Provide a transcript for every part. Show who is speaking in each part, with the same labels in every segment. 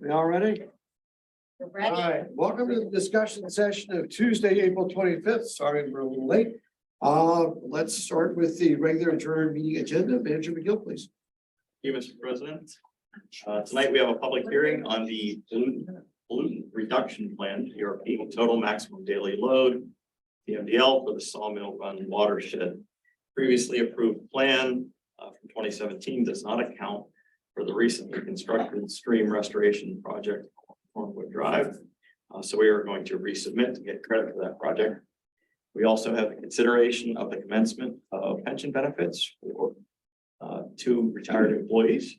Speaker 1: we all ready?
Speaker 2: We're
Speaker 1: All
Speaker 2: ready.
Speaker 1: right, welcome to the discussion session of Tuesday, April 25th. Sorry, we're a little late. Let's start with the regular adjourned meeting agenda. Manager McGill, please.
Speaker 3: Thank you, Mr. President. Tonight we have a public hearing on the pollutant reduction plan, ERP, total maximum daily load, TMDL for the Sawmill Run watershed. Previously approved plan from 2017 does not account for the recently constructed stream restoration project on Cornwood Drive. So we are going to resubmit to get credit for that project. We also have the consideration of the commencement of pension benefits for two retired employees.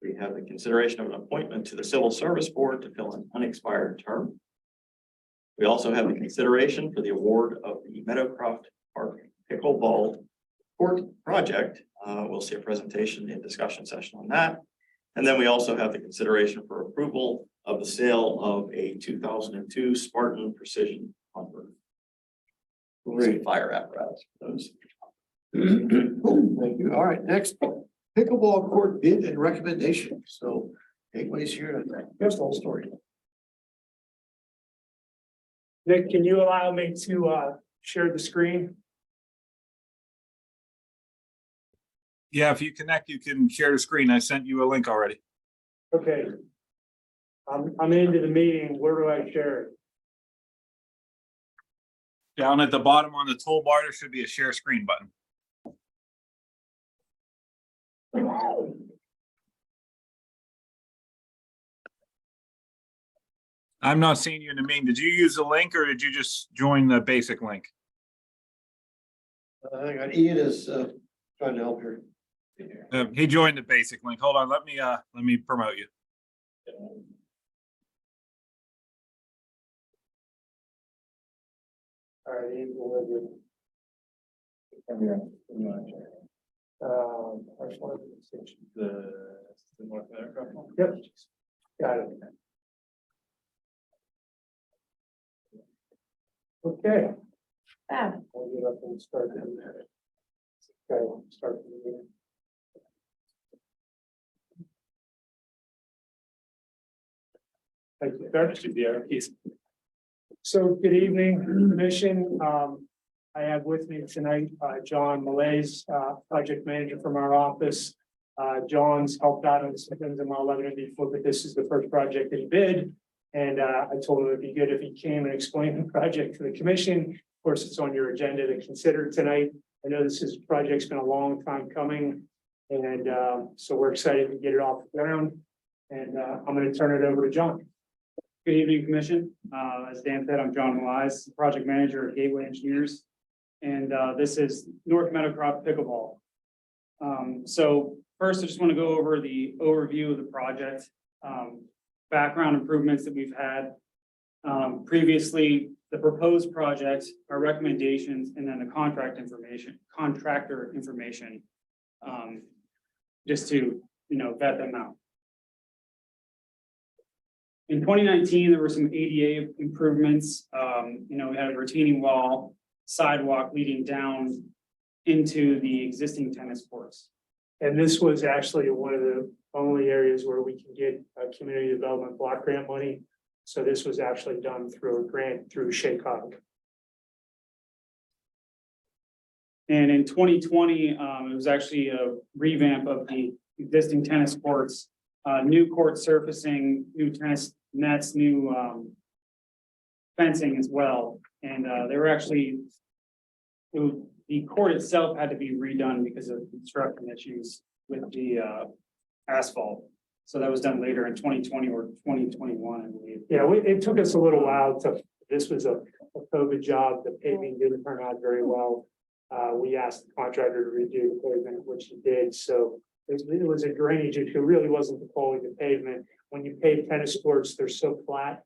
Speaker 3: We have the consideration of an appointment to the Civil Service Board to fill an unexpired term. We also have the consideration for the award of the Meadowcroft Park Pickleball Court project. We'll see a presentation and discussion session on that. And then we also have the consideration for approval of the sale of a 2002 Spartan Precision pumper.
Speaker 1: Great.
Speaker 3: Fire apparatus for those.
Speaker 1: Thank you. All right, next pickleball court bid and recommendation. So anybody's here to guess the whole story.
Speaker 4: Nick, can you allow me to share the screen?
Speaker 5: Yeah, if you connect, you can share the screen. I sent you a link already.
Speaker 4: Okay. I'm into the meeting. Where do I share it?
Speaker 5: Down at the bottom on the toolbar, there should be a share screen button. I'm not seeing you in the meeting. Did you use the link or did you just join the basic link?
Speaker 1: I got Ian is trying to help here.
Speaker 5: He joined the basic link. Hold on, let me promote you.
Speaker 4: All right, Ian, we'll live with- first one,
Speaker 3: The North America.
Speaker 4: Yep. Got it. Okay.
Speaker 2: Ah,
Speaker 4: I'll get up and start. Okay, start the meeting. Thank you. So good evening, Commission. I have with me tonight, John Malays, project manager from our office. John's helped out on some things in my 11 before, but this is the first project that he bid. And I told him it'd be good if he came and explained the project to the commission. Of course, it's on your agenda to consider tonight. I know project's been a long time coming. And so we're excited to get it off the ground. And I'm going to turn it over to John.
Speaker 6: Good evening, Commission. As Dan said, I'm John Malais, Project Manager at Gateway Engineers. And this is North Meadowcroft Pickleball. So first, I just want to go over the overview of the project, background improvements that we've had. Previously, the proposed project, our recommendations, and then the contractor information, just to, vet them out. In 2019, there were some ADA improvements. We had a retaining wall, sidewalk leading down into the existing tennis courts.
Speaker 4: And this was actually one of the only areas where we can get community development block grant money. So this was actually done through a grant through Shaycog.
Speaker 6: And in 2020, it was actually a revamp of the existing tennis courts, new court surfacing, new tennis nets, new fencing as well. And they were actually, the court itself had to be redone because of construction issues with the asphalt. So that was done later in 2020 or 2021, I believe.
Speaker 4: Yeah, it took us a little while this was a COVID job. The paving didn't turn out very well. We asked the contractor to redo the pavement, which he did. So it was a drainage issue. It really wasn't the quality of the pavement. When you pave tennis courts, they're so flat.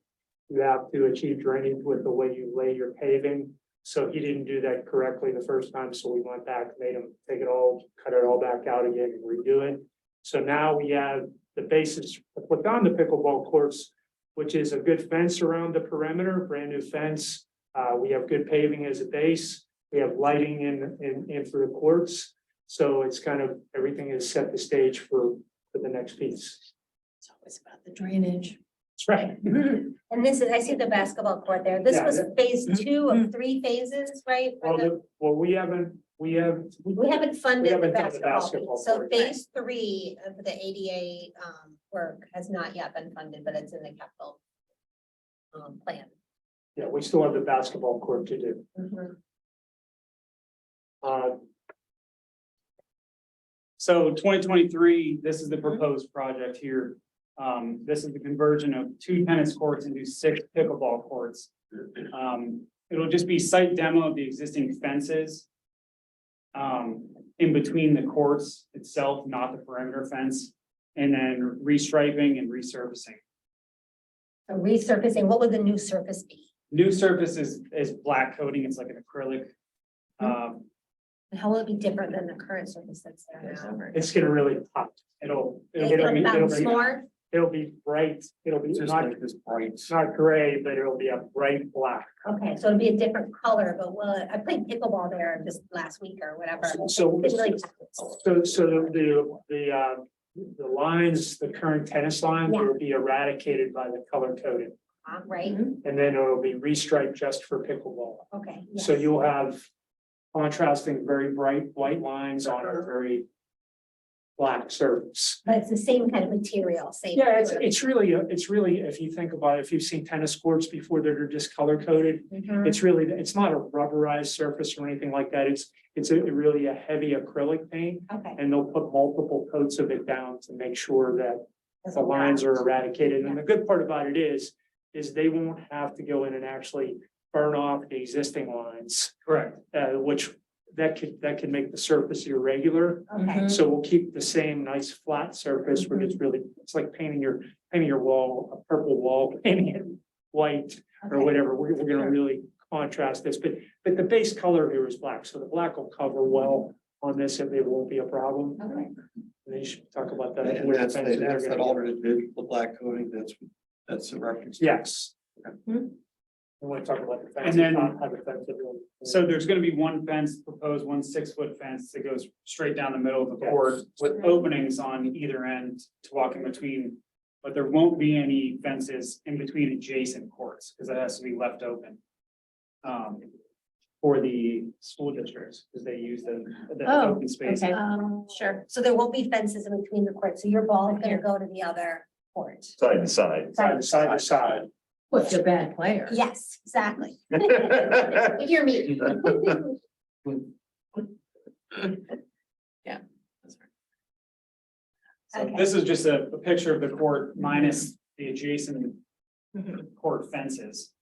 Speaker 4: You have to achieve drainage with the way you lay your paving. So he didn't do that correctly the first time. So we went back, made him take it all, cut it all back out again and redo it. So now we have the basis put on the pickleball courts, which is a good fence around the perimeter, brand new fence. We have good paving as a base. We have lighting in for the courts. So it's kind of, everything is set the stage for the next piece.
Speaker 2: It's always about the drainage.
Speaker 4: That's right.
Speaker 7: And this is, I see the basketball court there. This
Speaker 4: Yeah,
Speaker 7: was
Speaker 4: that-
Speaker 7: phase 2 of 3 phases, right? For the-
Speaker 4: Well, we haven't
Speaker 7: We haven't funded the
Speaker 4: haven't done the
Speaker 7: basketball.
Speaker 4: basketball
Speaker 7: piece. So
Speaker 4: court.
Speaker 7: phase 3 of the ADA work has not yet been funded, but it's in the capital plan.
Speaker 4: yeah, we still have the basketball court to do. Uh,
Speaker 6: So 2023, this is the proposed project here. This is the conversion of 2 tennis courts into 6 pickleball courts. It'll just be site demo of the existing fences. In between the courts itself, not the perimeter fence, and then restriping and resurfacing.
Speaker 7: So resurfacing, what would the new surface be?
Speaker 6: New surface is black coating, it's like an acrylic.
Speaker 7: And how will it be different than the current surface that's there now?
Speaker 4: it's gonna really pop.
Speaker 6: It'll,
Speaker 7: It'll bounce more?
Speaker 4: It'll be bright, it'll be
Speaker 1: Just
Speaker 4: not,
Speaker 1: like this bright.
Speaker 4: it's not gray, but it'll be a bright black.
Speaker 7: Okay, so it'll be a different color, but I played pickleball there just last week or whatever.
Speaker 4: So,
Speaker 7: It's really-
Speaker 4: the lines, the current tennis lines
Speaker 7: Yeah.
Speaker 4: will be eradicated by the color coding.
Speaker 7: Right,
Speaker 4: And then it'll be restriped just for pickleball.
Speaker 7: okay.
Speaker 4: So
Speaker 7: yes.
Speaker 4: you'll have contrasting very bright white lines on a very black surface.
Speaker 7: But it's the same kind of material, same.
Speaker 4: Yeah, it's really, if you think about it, if you've seen tennis courts before that are just color coded,
Speaker 7: Mhm.
Speaker 4: it's not a rubberized surface or anything like that. It's really a heavy acrylic paint.
Speaker 7: Okay.
Speaker 4: And they'll put multiple coats of it down to make sure that the lines are eradicated. And the good part about it is they won't have to go in and actually burn off the existing lines,
Speaker 6: correct.
Speaker 4: which that could make the surface irregular.
Speaker 7: Okay,
Speaker 4: So we'll keep the same nice flat surface, where it's really, it's like painting your wall, a purple wall, painting it white or
Speaker 7: okay.
Speaker 4: whatever. We're gonna really contrast this, but the base color here is black, so the black will cover well on this, and it won't be a problem.
Speaker 7: Okay.
Speaker 4: And then you should talk about that.
Speaker 1: And
Speaker 4: where the
Speaker 1: that's
Speaker 4: fences are
Speaker 1: that
Speaker 4: gonna go.
Speaker 1: alternate bid, the black coating, that's a reference.
Speaker 4: Yes.
Speaker 7: Hmm.
Speaker 4: We want to talk about the fence.
Speaker 6: And then-
Speaker 4: not have the fence everywhere.
Speaker 6: So there's gonna be one fence, proposed 1 6-foot fence that goes straight down the middle of the
Speaker 4: Okay.
Speaker 6: court with openings on either end to walk in between. But there won't be any fences in between adjacent courts, because that has to be left open. For the school districts, because they use the
Speaker 2: Oh,
Speaker 6: open space.
Speaker 2: Okay.
Speaker 7: Sure, so there won't be fences in between the courts, so your ball is gonna go to the other court.
Speaker 8: Side to side.
Speaker 4: Side to side.
Speaker 2: What's a bad player?
Speaker 7: Yes, exactly. You hear me?
Speaker 6: So
Speaker 7: Okay.
Speaker 6: this is just a picture of the court minus the adjacent court fences.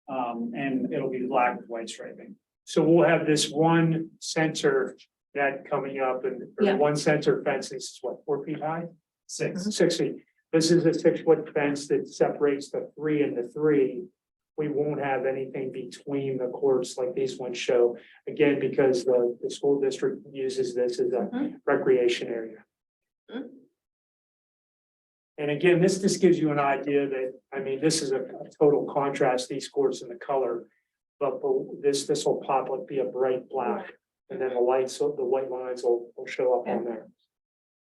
Speaker 6: And it'll be black with white striping.
Speaker 4: So we'll have this one center that coming up
Speaker 2: Yeah.
Speaker 4: and one center fence is what, 4 feet high?
Speaker 6: 6.
Speaker 4: 6 feet. This is a 6-foot fence that separates the 3 and the 3. We won't have anything between the courts like these ones show, again, because the school district uses this as a recreation area. And again, this gives you an idea that, I mean, this is a total contrast, these courts in the color. But this will pop up, be a bright black, and then the lights, the white lines will show up on there.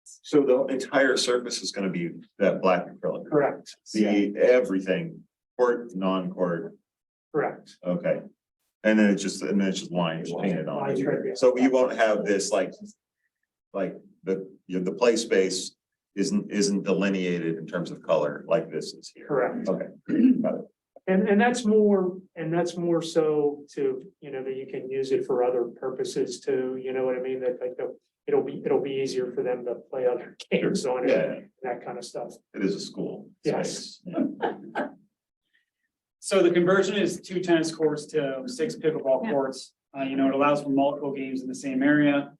Speaker 8: So the entire surface is gonna be that black acrylic,
Speaker 4: Correct.
Speaker 8: everything, court, non-court,
Speaker 4: Correct.
Speaker 8: okay. And then it's just lines painted on
Speaker 4: Lines right, yeah.
Speaker 8: it. So you won't have this like the play space isn't delineated in terms of color like this is here.
Speaker 4: Correct.
Speaker 8: Okay, got it.
Speaker 4: And that's more so to, that you can use it for other purposes too, you know what I mean? That like it'll be easier for them to play other games on it,
Speaker 8: Yeah,
Speaker 4: that kind of stuff.
Speaker 8: it is a school.
Speaker 4: Yes.
Speaker 8: space. Yeah.
Speaker 6: So the conversion is 2 tennis courts to 6 pickleball courts. It allows for multiple games in the same area.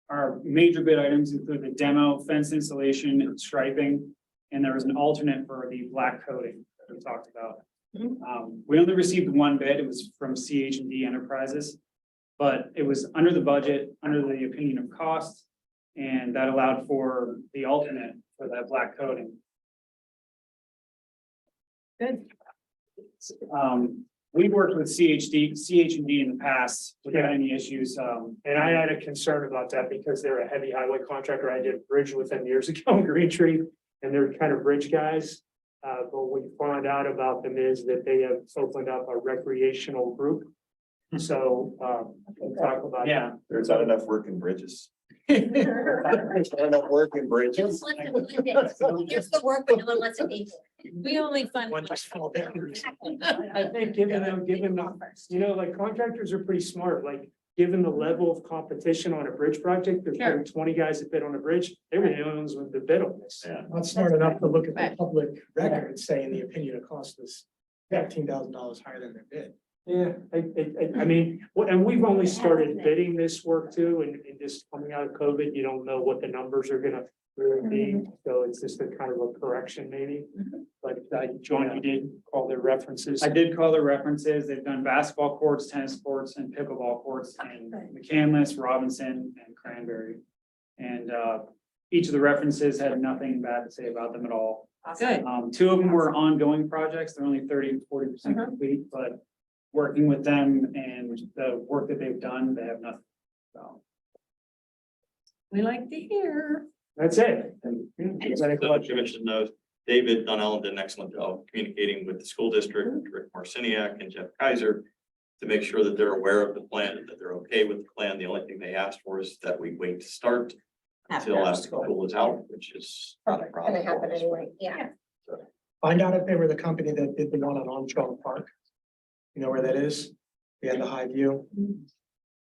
Speaker 6: Our major bid items include the demo, fence installation, and striping, and there was an alternate for the black coating that we talked about. We only received 1 bid. It was from CH&D Enterprises, but it was under the budget, under the opinion of cost, and that allowed for the alternate for that black coating.
Speaker 2: Good.
Speaker 6: we've worked with CH&D in the past without any issues.
Speaker 4: And I had a concern about that because they're a heavy highway contractor. I did a bridge with them years ago in Green Tree. And they're kind of bridge guys. But what we found out about them is that they have opened up a recreational group. So, we'll talk about.
Speaker 6: Yeah.
Speaker 8: There's not enough work in bridges. There's not enough work in bridges.
Speaker 7: Here's the work, but no one wants to pay for it.
Speaker 2: We only fund.
Speaker 4: One just fell down. I think given you know, like contractors are pretty smart, like, given the level of competition on a bridge project, there's
Speaker 2: Sure.
Speaker 4: 20 guys that bid on a bridge, they were the only ones with the bid on this.
Speaker 8: Yeah.
Speaker 9: Not smart enough to look at the
Speaker 2: Right.
Speaker 9: public record saying the opinion of cost was $15,000 higher than their bid.
Speaker 4: Yeah, I mean, and we've only started bidding this work too, and just coming out of COVID, you don't know what the numbers are gonna really be. So it's just a kind of a correction maybe. But John, you did call their references.
Speaker 6: I did call their references. They've done basketball courts, tennis courts, and pickleball courts in McCandless, Robinson, and Cranberry. And each of the references had nothing bad to say about them at all.
Speaker 2: Good.
Speaker 6: Two of them were ongoing projects. They're only 30 to 40% complete, but working with them and the work that they've done, they have nothing. So.
Speaker 2: We like to hear.
Speaker 4: That's it. Is that a
Speaker 3: So the
Speaker 4: question?
Speaker 3: commission knows David Dunellen did an excellent job communicating with the school district, Rick Marciniak and Jeff Kaiser, to make sure that they're aware of the plan and that they're okay with the plan. The only thing they asked for is that we wait to start until after school is out, which is not a
Speaker 7: Gonna
Speaker 3: problem.
Speaker 7: happen anyway, yeah.
Speaker 9: Find out if they were the company that did the one on Armstrong Park. You know where that is? We had the high view.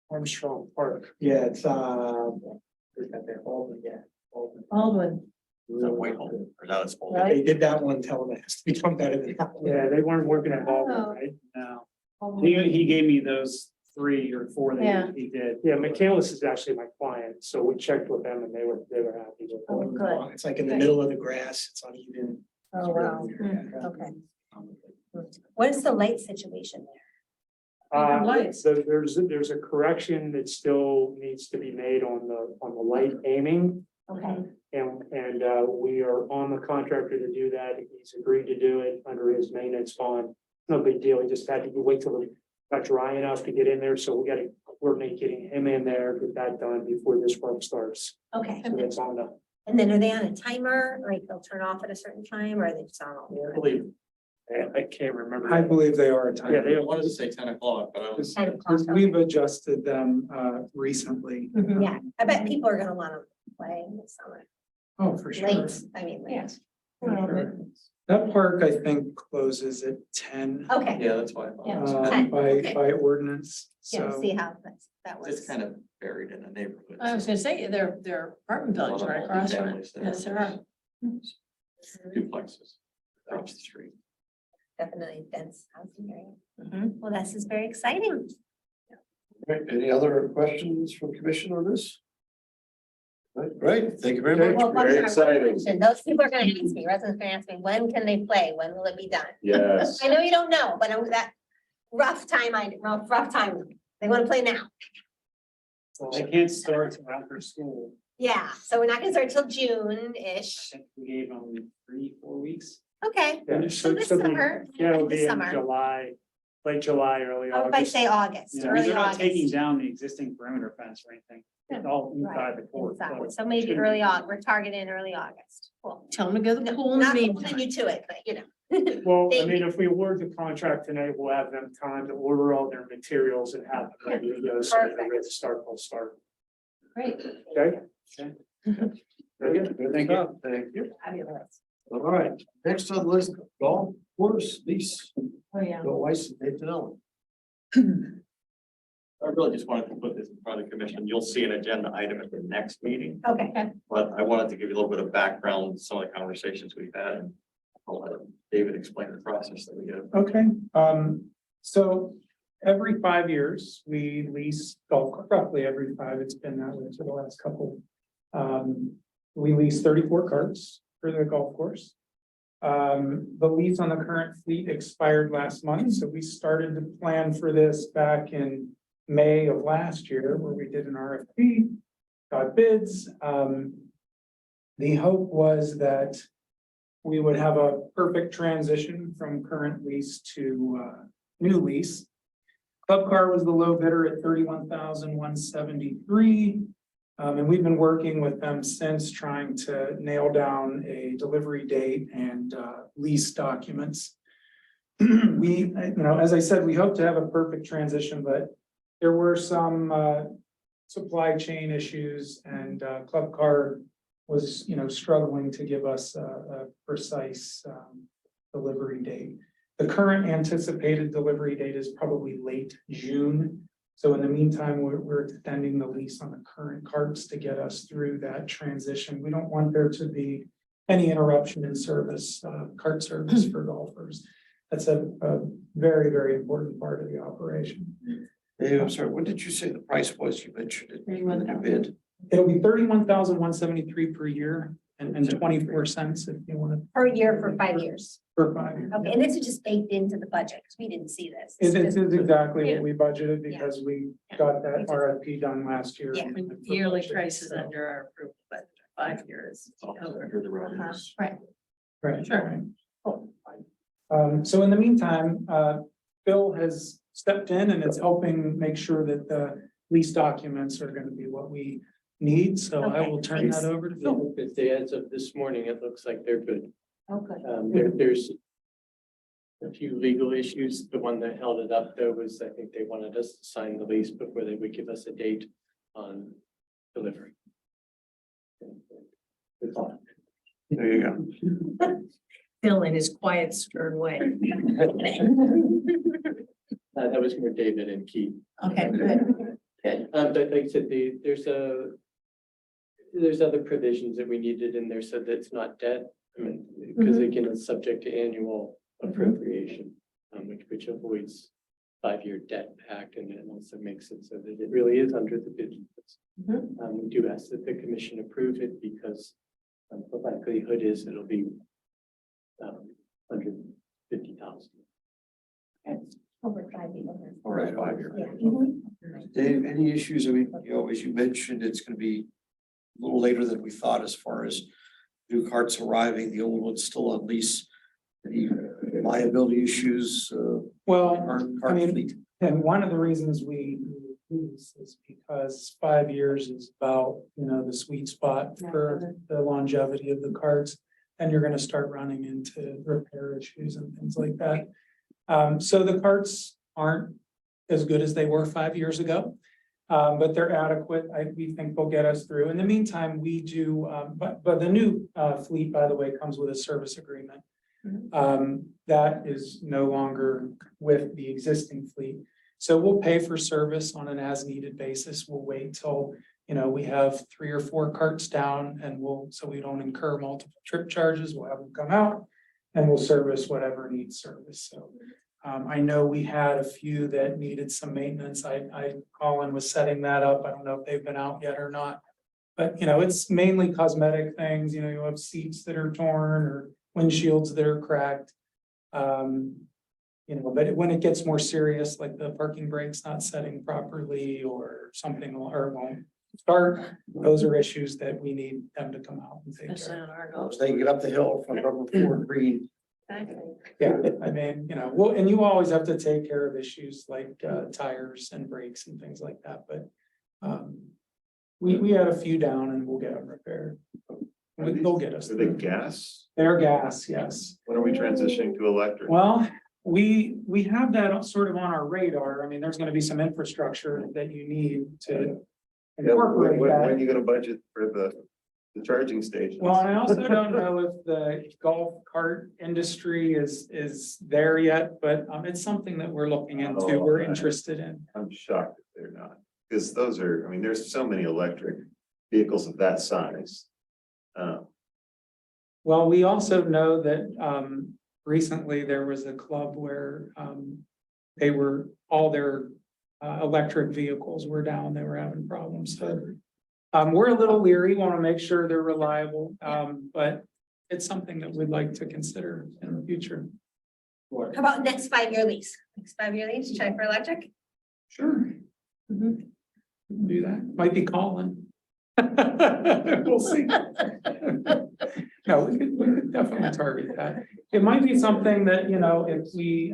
Speaker 4: Armstrong Park.
Speaker 9: Yeah, it's, where's that there? Baldwin, yeah. Baldwin.
Speaker 2: Baldwin.
Speaker 3: Is that Whitehall or down at Spalding?
Speaker 2: Right.
Speaker 9: They did that one, tell them it has to become better than that. one.
Speaker 4: Yeah, they weren't working at Baldwin,
Speaker 2: Oh.
Speaker 4: right?
Speaker 6: No, he gave me those 3 or 4
Speaker 2: Yeah.
Speaker 6: that he did.
Speaker 4: Yeah, McCandless is actually my client, so we checked with them and they were happy with
Speaker 2: Oh,
Speaker 4: it.
Speaker 2: good.
Speaker 9: It's like in the middle of the grass, it's uneven.
Speaker 7: Oh, wow.
Speaker 9: Yeah.
Speaker 7: Okay. What is the light situation there?
Speaker 2: Lights.
Speaker 4: So there's a correction that still needs to be made on the light aiming.
Speaker 7: Okay,
Speaker 4: And we are on the contractor to do that. He's agreed to do it under his maintenance bond. No big deal. He just had to wait till it got dry enough to get in there. So we got to coordinate getting him in there, get that done before this work starts.
Speaker 7: okay.
Speaker 4: So that's on the.
Speaker 7: And then are they on a timer? Like they'll turn off at a certain time or are they just on? all the time?
Speaker 4: I can't remember.
Speaker 10: I believe they are a time.
Speaker 4: Yeah, they
Speaker 3: I wanted to say 10 o'clock, but I was.
Speaker 7: 10 o'clock, okay.
Speaker 10: We've adjusted them recently.
Speaker 7: Yeah, I bet people are gonna wanna play in the summer,
Speaker 10: Oh, for sure.
Speaker 7: late, I mean, late.
Speaker 2: Yes.
Speaker 10: For sure. That park, I think, closes at 10
Speaker 7: Okay,
Speaker 3: Yeah, that's why I thought. it was-
Speaker 7: Okay.
Speaker 10: by ordinance.
Speaker 7: yeah,
Speaker 10: So
Speaker 7: see how that
Speaker 3: It's
Speaker 7: was.
Speaker 3: kind of buried in a neighborhood.
Speaker 2: I was gonna say, there are apartment buildings right across from it. Yes, there are.
Speaker 3: Duplexes across the street.
Speaker 7: Definitely dense housing area.
Speaker 2: Mhm.
Speaker 7: Well, this is very exciting.
Speaker 1: Right, any other questions from commission on this? Right, great, thank you very much.
Speaker 7: Well, one
Speaker 8: very
Speaker 7: more
Speaker 8: exciting.
Speaker 7: question. Those people are gonna ask me, residents are gonna ask me, when can they play? When will it be done?
Speaker 8: Yes.
Speaker 7: I know you don't know, but that rough time, rough time, they wanna play now.
Speaker 6: They can't start till after school.
Speaker 7: Yeah, so we're not gonna start till
Speaker 6: I
Speaker 7: June-ish.
Speaker 6: think we gave them 3, 4 weeks.
Speaker 7: Okay,
Speaker 4: Yeah,
Speaker 7: so this
Speaker 4: so the-
Speaker 7: summer,
Speaker 4: Yeah, it'll
Speaker 7: this
Speaker 4: be in
Speaker 7: summer.
Speaker 4: July, late July, early
Speaker 7: How if I
Speaker 4: August.
Speaker 7: say August,
Speaker 6: Yeah,
Speaker 7: early
Speaker 6: they're not taking
Speaker 7: August?
Speaker 6: down the existing perimeter fence or anything. It's all inside the court.
Speaker 7: Exactly, so maybe early August, we're targeting early August. Cool.
Speaker 2: Tell them to go to the pool in the
Speaker 7: Not holding
Speaker 2: meantime.
Speaker 7: you to it, but you know.
Speaker 4: Well, I
Speaker 7: Thank
Speaker 4: mean, if we award the contract tonight, we'll have them time to order all their materials and have them ready to go. So they're ready to start, we'll start.
Speaker 2: Great.
Speaker 4: Okay?
Speaker 6: Okay.
Speaker 4: Very good.
Speaker 6: Thank you.
Speaker 1: Thank you.
Speaker 2: Fabulous.
Speaker 1: All right, next on the list, golf course lease,
Speaker 2: Oh, yeah.
Speaker 1: Bill Weiss and Nathan Allen.
Speaker 3: I really just wanted to put this in front of the commission. You'll see an agenda item at the next meeting,
Speaker 7: Okay,
Speaker 3: but I wanted to give you a little bit of background, some of the conversations we've had. And I'll let David explain the process that we did.
Speaker 10: Okay, so every 5 years, we lease golf, roughly every 5, it's been that way for the last couple. We lease 34 carts for the golf course. The lease on the current fleet expired last month, so we started to plan for this back in May of last year, where we did an RFP, got bids. The hope was that we would have a perfect transition from current lease to new lease. Club Car was the low bidder at 31,173. And we've been working with them since, trying to nail down a delivery date and lease documents. We, as I said, we hope to have a perfect transition, but there were some supply chain issues, and Club Car was, struggling to give us a precise delivery date. The current anticipated delivery date is probably late June. So in the meantime, we're extending the lease on the current carts to get us through that transition. We don't want there to be any interruption in service, cart service for golfers. That's a very, very important part of the operation.
Speaker 1: Dave, I'm sorry, what did you say the price was? You mentioned it in the bid.
Speaker 10: It'll be 31,173 per year and 24 cents if you want to,
Speaker 7: Per year for 5 years.
Speaker 10: per 5 years.
Speaker 7: Okay, and this is just baked into the budget, because we didn't see this.
Speaker 10: It is
Speaker 7: It's
Speaker 10: exactly what we budgeted because we got that RFP done last year.
Speaker 7: Yeah.
Speaker 2: Yearly prices under our approval, but 5 years.
Speaker 3: It's all under the revenues.
Speaker 7: Right.
Speaker 10: Right.
Speaker 2: Sure.
Speaker 10: right. So in the meantime, Bill has stepped in and is helping make sure that the lease documents are going to be what we need. So I will turn
Speaker 7: Okay,
Speaker 10: that
Speaker 7: thanks.
Speaker 10: over to Bill.
Speaker 11: If they, as of this morning, it looks like they're good.
Speaker 7: Oh, good.
Speaker 11: There's a few legal issues. The one that held it up though was, I think they wanted us to sign the lease before they would give us a date on delivery.
Speaker 1: There you go.
Speaker 2: Bill in his quiet, stern way.
Speaker 11: That was more David and Keith.
Speaker 2: Okay, good.
Speaker 11: But like I said, there's other provisions that we needed in there so that it's not debt. I mean, because again, it's subject to annual appropriation, which avoids 5-year debt pact, and it also makes it so that it really is under the bid. We do ask that the commission approve it because the likelihood is it'll be 150,000.
Speaker 7: Over 5 years.
Speaker 1: All right, 5 years.
Speaker 7: Yeah. Mhm.
Speaker 1: Dave, any issues? I mean, as you mentioned, it's gonna be a little later than we thought as far as new carts arriving, the old one's still on lease. Any liability issues,
Speaker 10: Well,
Speaker 1: cart
Speaker 10: mean,
Speaker 1: fleet?
Speaker 10: and one of the reasons we lease is because 5 years is about, the sweet spot for the longevity of the carts. And you're gonna start running into repair issues and things like that. So the carts aren't as good as they were 5 years ago. But they're adequate. We think they'll get us through. In the meantime, we do, but the new fleet, by the way, comes with a service agreement. That is no longer with the existing fleet. So we'll pay for service on an as needed basis. We'll wait till, we have 3 or 4 carts down and so we don't incur multiple trip charges. We'll have them come out and we'll service whatever needs service. So I know we had a few that needed some maintenance. Colin was setting that up. I don't know if they've been out yet or not. But, it's mainly cosmetic things, you have seats that are torn or windshields that are cracked. But when it gets more serious, like the parking brake's not setting properly or something, or won't start, those are issues that we need them to come out and take
Speaker 2: Especially
Speaker 10: care of.
Speaker 2: on our
Speaker 1: So
Speaker 2: goals.
Speaker 1: they can get up the hill from number 4 green.
Speaker 10: Yeah, I mean, well, and you always have to take care of issues like tires and brakes and things like that, but we had a few down and we'll get them repaired. They'll get us.
Speaker 8: Are they
Speaker 10: through.
Speaker 8: gas?
Speaker 10: They're gas, yes.
Speaker 8: When are we transitioning to electric?
Speaker 10: Well, we have that sort of on our radar. I mean, there's gonna be some infrastructure that you need to
Speaker 8: Yeah,
Speaker 10: incorporate
Speaker 8: when
Speaker 10: that.
Speaker 8: are you gonna budget for the charging stations?
Speaker 10: Well, and I also don't know if the golf cart industry is there yet, but it's something that we're looking into,
Speaker 8: Oh,
Speaker 10: we're
Speaker 8: okay.
Speaker 10: interested in.
Speaker 8: I'm shocked if they're not, because those are, I mean, there's so many electric vehicles of that size.
Speaker 10: Well, we also know that recently there was a club where all their electric vehicles were down, they were having problems, so. We're a little leery, want to make sure they're reliable, but it's something that we'd like to consider in the future.
Speaker 7: How about next 5-year lease? Next 5-year lease, try for electric?
Speaker 10: Sure. Do that, might be Colin. We'll see. No, we could definitely target that. It might be something that, you know, if we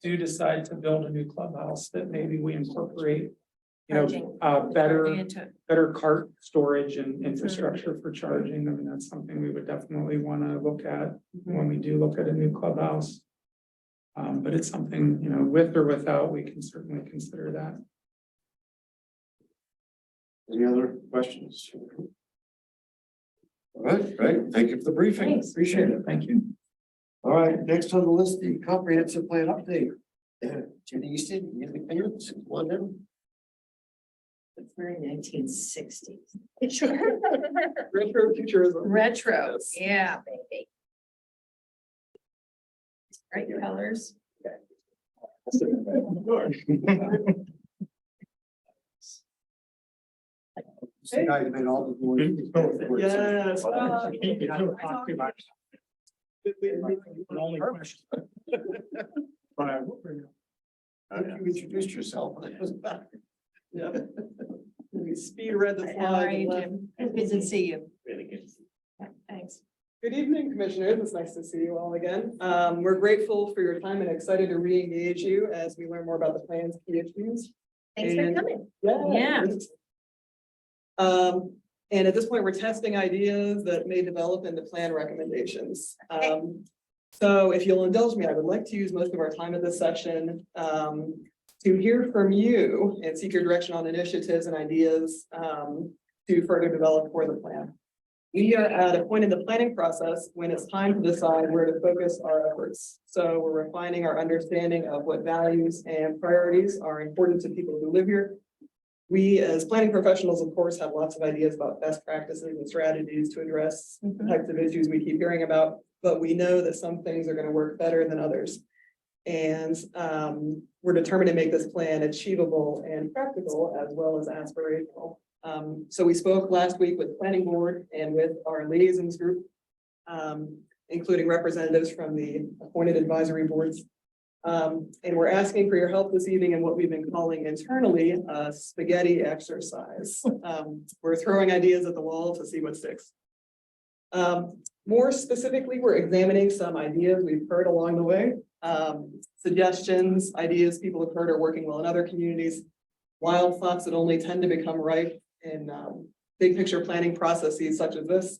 Speaker 10: do decide to build a new clubhouse, that maybe we incorporate. You
Speaker 2: Charging.
Speaker 10: know,
Speaker 2: Charging into it.
Speaker 10: better cart storage and infrastructure for charging. I mean, that's something we would definitely want to look at when we do look at a new clubhouse. But it's something, you know, with or without, we can certainly consider that.
Speaker 1: Any other questions? All right, great. Thank you for the briefing.
Speaker 2: Thanks.
Speaker 1: Appreciate it.
Speaker 10: Thank you.
Speaker 1: All right, next on the list, the comprehensive plan update. Judy Easton, you have the plans? Come on in.
Speaker 2: It's very 1960s.
Speaker 9: Retro futurism.
Speaker 2: Retro, yeah, baby. Bright colors.
Speaker 1: The guy who made all the boards.
Speaker 9: Yes.
Speaker 10: Only question.
Speaker 1: You introduced yourself.
Speaker 9: Yeah. We speed read the
Speaker 2: How are
Speaker 9: slide.
Speaker 2: you, Jim? Good to see you.
Speaker 3: Really good.
Speaker 2: Yeah, thanks.
Speaker 9: Good evening, Commissioners. It's nice to see you all again. We're grateful for your time and excited to re-engage you as we learn more about the plan's key issues.
Speaker 7: Thanks for
Speaker 9: And-
Speaker 7: coming.
Speaker 2: Yeah.
Speaker 9: And at this point, we're testing ideas that may develop into plan recommendations. So if you'll indulge me, I would like to use most of our time at this session to hear from you and seek your direction on initiatives and ideas to further develop for the plan. We are at a point in the planning process when it's time to decide where to focus our efforts. So we're refining our understanding of what values and priorities are important to people who live here. We, as planning professionals, of course, have lots of ideas about best practices and strategies to address the types of issues we keep hearing about, but we know that some things are going to work better than others. And we're determined to make this plan achievable and practical as well as aspirational. So we spoke last week with the planning board and with our liaisons group, including representatives from the appointed advisory boards. And we're asking for your help this evening in what we've been calling internally a spaghetti exercise. We're throwing ideas at the wall to see what sticks. More specifically, we're examining some ideas we've heard along the way. Suggestions, ideas people have heard are working well in other communities. Wild thoughts that only tend to become ripe in big picture planning processes such as this.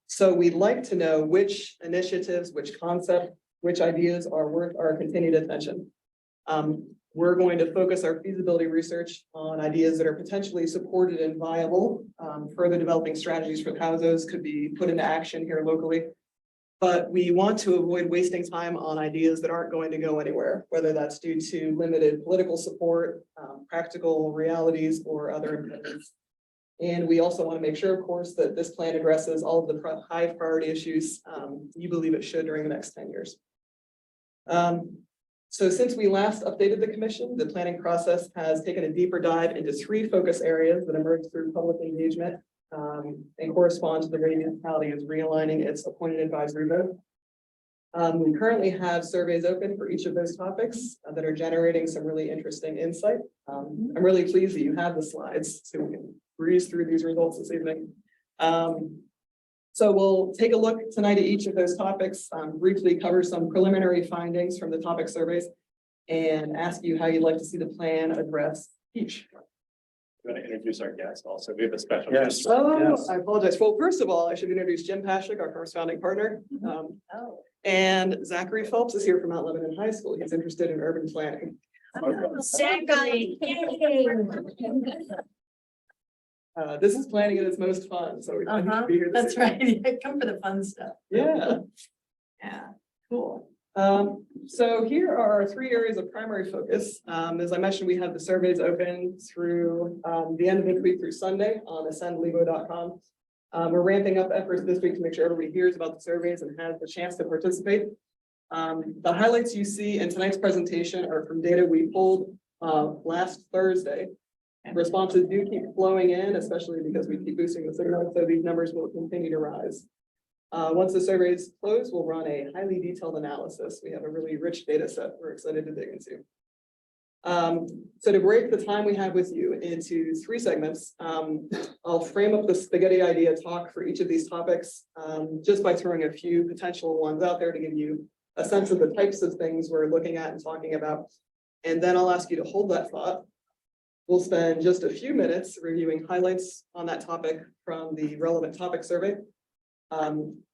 Speaker 9: So we'd like to know which initiatives, which concepts, which ideas are worth our continued attention. We're going to focus our feasibility research on ideas that are potentially supported and viable. Further developing strategies for how those could be put into action here locally. But we want to avoid wasting time on ideas that aren't going to go anywhere, whether that's due to limited political support, practical realities, or other impediments. And we also want to make sure, of course, that this plan addresses all of the high priority issues you believe it should during the next 10 years. So since we last updated the commission, the planning process has taken a deeper dive into 3 focus areas that emerged through public engagement and correspond to the way the municipality is realigning its appointed advisory board. We currently have surveys open for each of those topics that are generating some really interesting insight. I'm really pleased that you have the slides so we can breeze through these results this evening. So we'll take a look tonight at each of those topics, briefly cover some preliminary findings from the topic surveys, and ask you how you'd like to see the plan address each.
Speaker 3: I'm going to introduce our guest also. We have a special
Speaker 1: Yes.
Speaker 3: guest.
Speaker 9: Oh, I apologize. Well, first of all, I should introduce Jim Paschik, our first founding partner.
Speaker 2: Oh.
Speaker 9: And Zachary Phelps is here from Mount Lebanon High School. He's interested in urban planning.
Speaker 2: Zachary.
Speaker 9: This is planning at its most fun, so we need to be here. this
Speaker 2: That's
Speaker 9: evening.
Speaker 2: right. Come for the fun stuff.
Speaker 9: Yeah.
Speaker 2: Yeah, cool.
Speaker 9: So here are our 3 areas of primary focus. As I mentioned, we have the surveys open through the end of this week through Sunday on ascendlebo.com. We're ramping up efforts this week to make sure everybody hears about the surveys and has the chance to participate. The highlights you see in tonight's presentation are from data we pulled last Thursday. Responses do keep flowing in, especially because we keep boosting the signal, so these numbers will continue to rise. Once the surveys close, we'll run a highly detailed analysis. We have a really rich data set we're excited to dig into. So to break the time we have with you into 3 segments, I'll frame up the spaghetti idea talk for each of these topics, just by throwing a few potential ones out there to give you a sense of the types of things we're looking at and talking about. And then I'll ask you to hold that thought. We'll spend just a few minutes reviewing highlights on that topic from the relevant topic survey.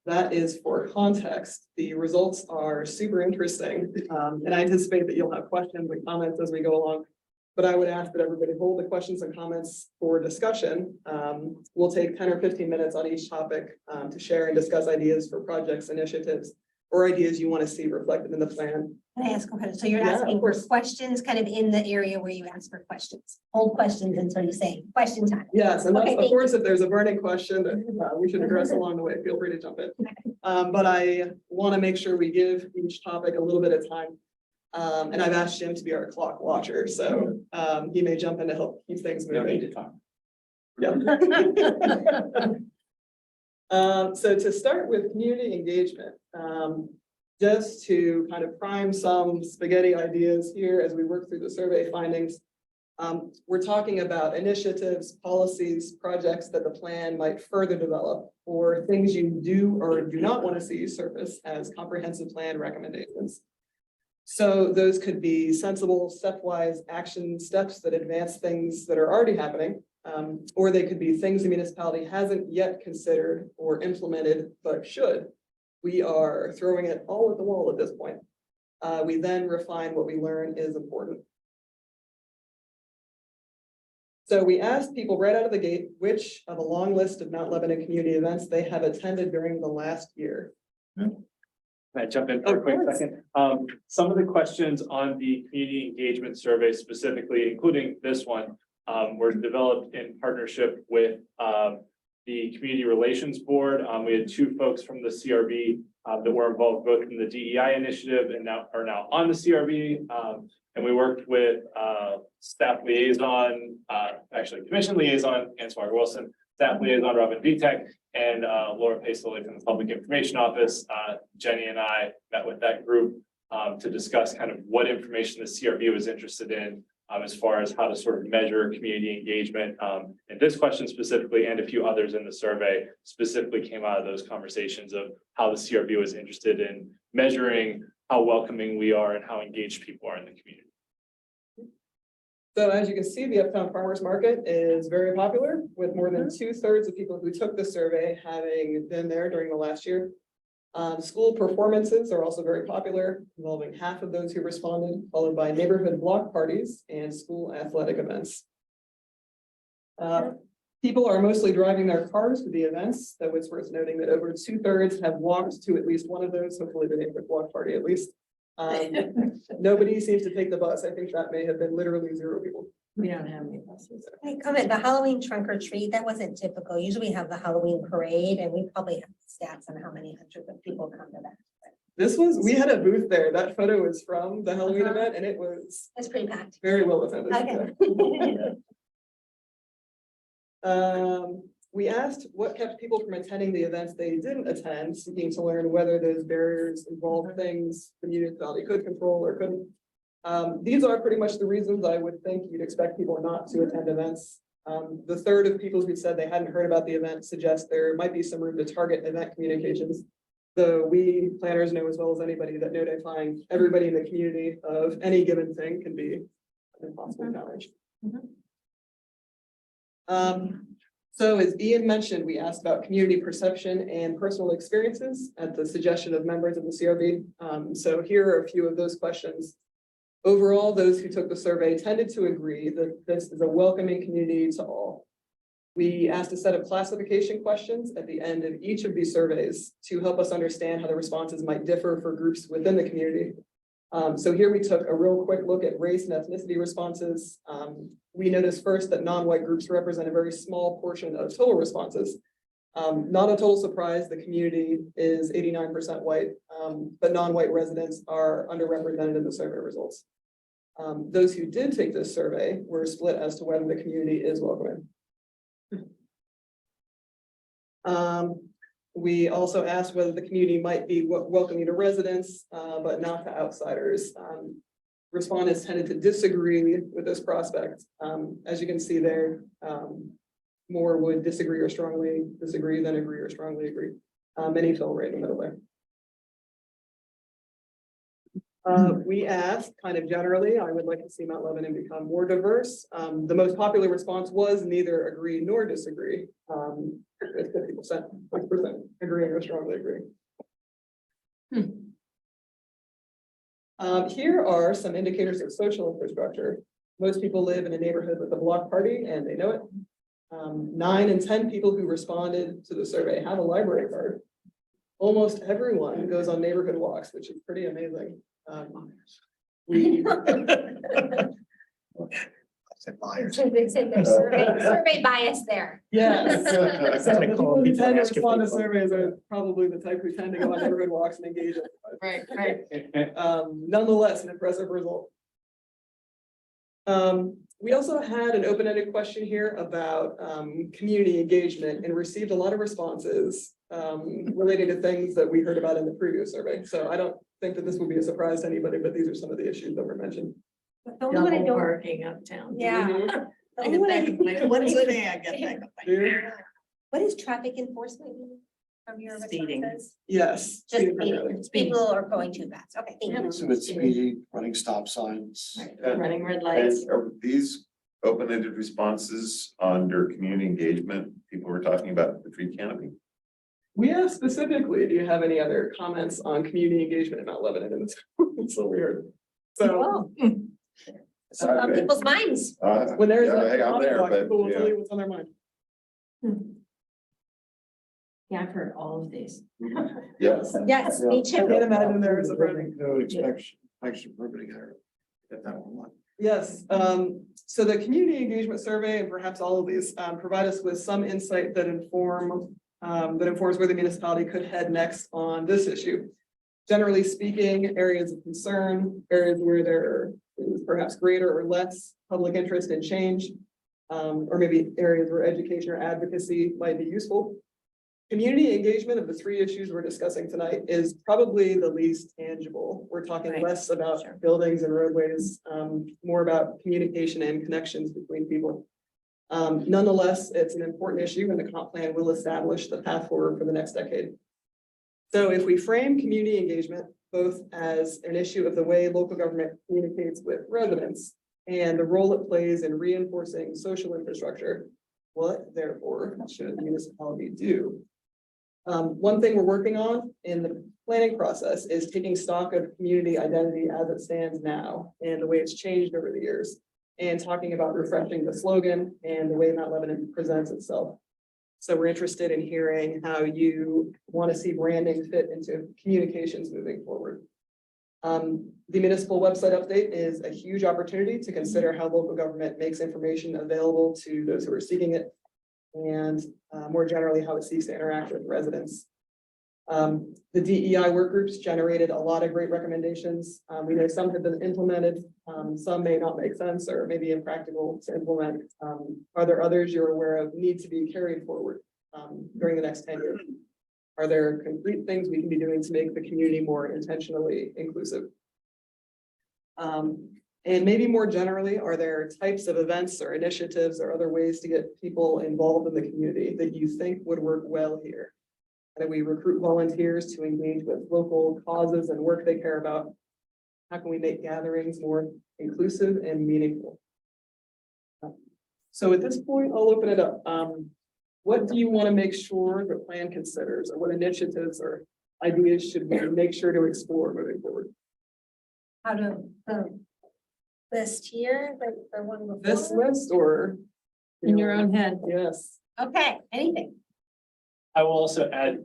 Speaker 9: That is for context. The results are super interesting, and I anticipate that you'll have questions and comments as we go along. But I would ask that everybody hold the questions and comments for discussion. We'll take 10 or 15 minutes on each topic to share and discuss ideas for projects, initiatives, or ideas you want to see reflected in the plan.
Speaker 7: Can I ask a question? So you're
Speaker 9: Yeah, of
Speaker 7: asking for
Speaker 9: course.
Speaker 7: questions kind of in the area where you ask for questions. Hold questions until you say question time.
Speaker 9: Yes, and that's,
Speaker 7: Okay,
Speaker 9: of
Speaker 7: thank
Speaker 9: course, if there's a burning question that we should address along the way, feel free to jump in. But I want to make sure we give each topic a little bit of time. And I've asked Jim to be our clock watcher, so he may jump in to help keep things moving.
Speaker 11: to talk.
Speaker 9: Yeah. So to start with community engagement, just to kind of prime some spaghetti ideas here as we work through the survey findings. We're talking about initiatives, policies, projects that the plan might further develop, or things you do or do not want to see surface as comprehensive plan recommendations. So those could be sensible, stepwise action steps that advance things that are already happening. Or they could be things the municipality hasn't yet considered or implemented, but should. We are throwing it all at the wall at this point. We then refine what we learn is important. So we asked people right out of the gate, which of a long list of Mount Lebanon community events they have attended during the last year.
Speaker 12: Can I jump in for a
Speaker 9: Of
Speaker 12: quick
Speaker 9: course.
Speaker 12: second? Some of the questions on the community engagement survey specifically, including this one, were developed in partnership with the Community Relations Board. We had 2 folks from the CRB that were involved both in the DEI initiative and are now on the CRB. And we worked with staff liaison, actually commission liaison, Answar Wilson, staff liaison, Robin Vitek, and Laura Paisley from the Public Information Office. Jenny and I met with that group to discuss kind of what information the CRB was interested in as far as how to sort of measure community engagement. And this question specifically, and a few others in the survey specifically came out of those conversations of how the CRB was interested in measuring how welcoming we are and how engaged people are in the community.
Speaker 9: So as you can see, the Uptown Farmers Market is very popular, with more than 2/3 of people who took the survey having been there during the last year. School performances are also very popular, involving half of those who responded, followed by neighborhood block parties and school athletic events. People are mostly driving their cars to the events, though it's worth noting that over 2/3 have walked to at least one of those, hopefully the neighborhood block party at least. Nobody seems to take the bus. I think that may have been literally 0 people.
Speaker 2: We don't have any buses.
Speaker 7: Hey, comment, the Halloween trunk or treat, that wasn't typical. Usually we have the Halloween parade and we probably have stats on how many hundreds of people come to that.
Speaker 9: We had a booth there. That photo is from the Halloween
Speaker 7: Uh-huh.
Speaker 9: event and it was
Speaker 7: That's pretty packed.
Speaker 9: very well attended.
Speaker 7: Okay.
Speaker 9: We asked what kept people from attending the events they didn't attend, seeking to learn whether those barriers involved things the municipality could control or couldn't. These are pretty much the reasons I would think you'd expect people not to attend events. The third of people who said they hadn't heard about the event suggests there might be some room to target event communications. Though we planners know as well as anybody that notifying everybody in the community of any given thing can be an impossible challenge. So as Ian mentioned, we asked about community perception and personal experiences at the suggestion of members of the CRB. So here are a few of those questions. Overall, those who took the survey tended to agree that this is a welcoming community to all. We asked a set of classification questions at the end of each of these surveys to help us understand how the responses might differ for groups within the community. So here we took a real quick look at race and ethnicity responses. We noticed first that non-white groups represent a very small portion of total responses. Not a total surprise, the community is 89% white, but non-white residents are underrepresented in the survey results. Those who did take this survey were split as to whether the community is welcoming. We also asked whether the community might be welcoming to residents, but not to outsiders. respondents tended to disagree with this prospect. As you can see there, more would disagree or strongly disagree than agree or strongly agree. Many fell right in the middle there. We asked kind of generally, I would like to see Mount Lebanon become more diverse. The most popular response was neither agree nor disagree. It's 50%, 6% agreeing or strongly agreeing. Here are some indicators of social infrastructure. Most people live in a neighborhood with a block party and they know it. 9 in 10 people who responded to the survey have a library card. Almost everyone goes on neighborhood walks, which is pretty amazing. We
Speaker 7: Survey bias there.
Speaker 9: Yes. So the people who
Speaker 10: people
Speaker 9: tend to
Speaker 10: ask if
Speaker 9: respond to
Speaker 10: they vote.
Speaker 9: surveys are probably the type who tend to go on neighborhood walks and engage in.
Speaker 2: Right, right.
Speaker 9: Nonetheless, an impressive result. We also had an open-ended question here about community engagement and received a lot of responses relating to things that we heard about in the previous survey. So I don't think that this would be a surprise to anybody, but these are some of the issues that were mentioned.
Speaker 7: The only one I don't,
Speaker 2: Parking uptown.
Speaker 7: yeah.
Speaker 9: Mhm.
Speaker 7: The only one I-
Speaker 2: What is it? I get back up.
Speaker 9: Yeah.
Speaker 7: What is traffic enforcement mean from your
Speaker 2: Speeding.
Speaker 7: responses?
Speaker 9: Yes.
Speaker 7: Just
Speaker 9: primarily.
Speaker 7: speeding. People are going too fast. Okay, thank you.
Speaker 1: So it's speeding, running stop signs.
Speaker 2: Running red lights.
Speaker 8: And are these open-ended responses under community engagement? People were talking about the tree canopy.
Speaker 9: We asked specifically, do you have any other comments on community engagement in Mount Lebanon? And it's so weird. So
Speaker 7: Well, it's on people's minds.
Speaker 9: when there's
Speaker 8: Yeah, hey,
Speaker 9: a
Speaker 8: I'm there,
Speaker 9: conflict,
Speaker 8: but
Speaker 9: people will tell
Speaker 8: yeah.
Speaker 9: you what's on their mind.
Speaker 2: Yeah, I've heard all of these.
Speaker 8: Yes.
Speaker 7: Yes, me
Speaker 9: I can't
Speaker 7: too.
Speaker 9: imagine there is a problem.
Speaker 1: Code inspection permitting area. Get that one.
Speaker 9: Yes, so the community engagement survey and perhaps all of these provide us with some insight that informs where the municipality could head next on this issue. Generally speaking, areas of concern, areas where there is perhaps greater or less public interest in change, or maybe areas where education or advocacy might be useful. Community engagement of the 3 issues we're discussing tonight is probably the least tangible. We're talking
Speaker 2: Right.
Speaker 9: less about
Speaker 2: Sure.
Speaker 9: buildings and roadways, more about communication and connections between people. Nonetheless, it's an important issue and the comp plan will establish the path forward for the next decade. So if we frame community engagement both as an issue of the way local government communicates with residents and the role it plays in reinforcing social infrastructure, what therefore should the municipality do? One thing we're working on in the planning process is taking stock of community identity as it stands now and the way it's changed over the years, and talking about refreshing the slogan and the way Mount Lebanon presents itself. So we're interested in hearing how you want to see branding fit into communications moving forward. The municipal website update is a huge opportunity to consider how local government makes information available to those who are seeking it, and more generally, how it seeks to interact with residents. The DEI work groups generated a lot of great recommendations. We know some have been implemented, some may not make sense or maybe impractical to implement. Are there others you're aware of need to be carried forward during the next 10 years? Are there concrete things we can be doing to make the community more intentionally inclusive? And maybe more generally, are there types of events or initiatives or other ways to get people involved in the community that you think would work well here? How do we recruit volunteers to engage with local causes and work they care about? How can we make gatherings more inclusive and meaningful? So at this point, I'll open it up. What do you want to make sure the plan considers, or what initiatives or ideas should we make sure to explore moving forward?
Speaker 7: Out of the list here, the one before.
Speaker 9: This list or?
Speaker 2: In your own head.
Speaker 9: Yes.
Speaker 7: Okay, anything.
Speaker 12: I will also add,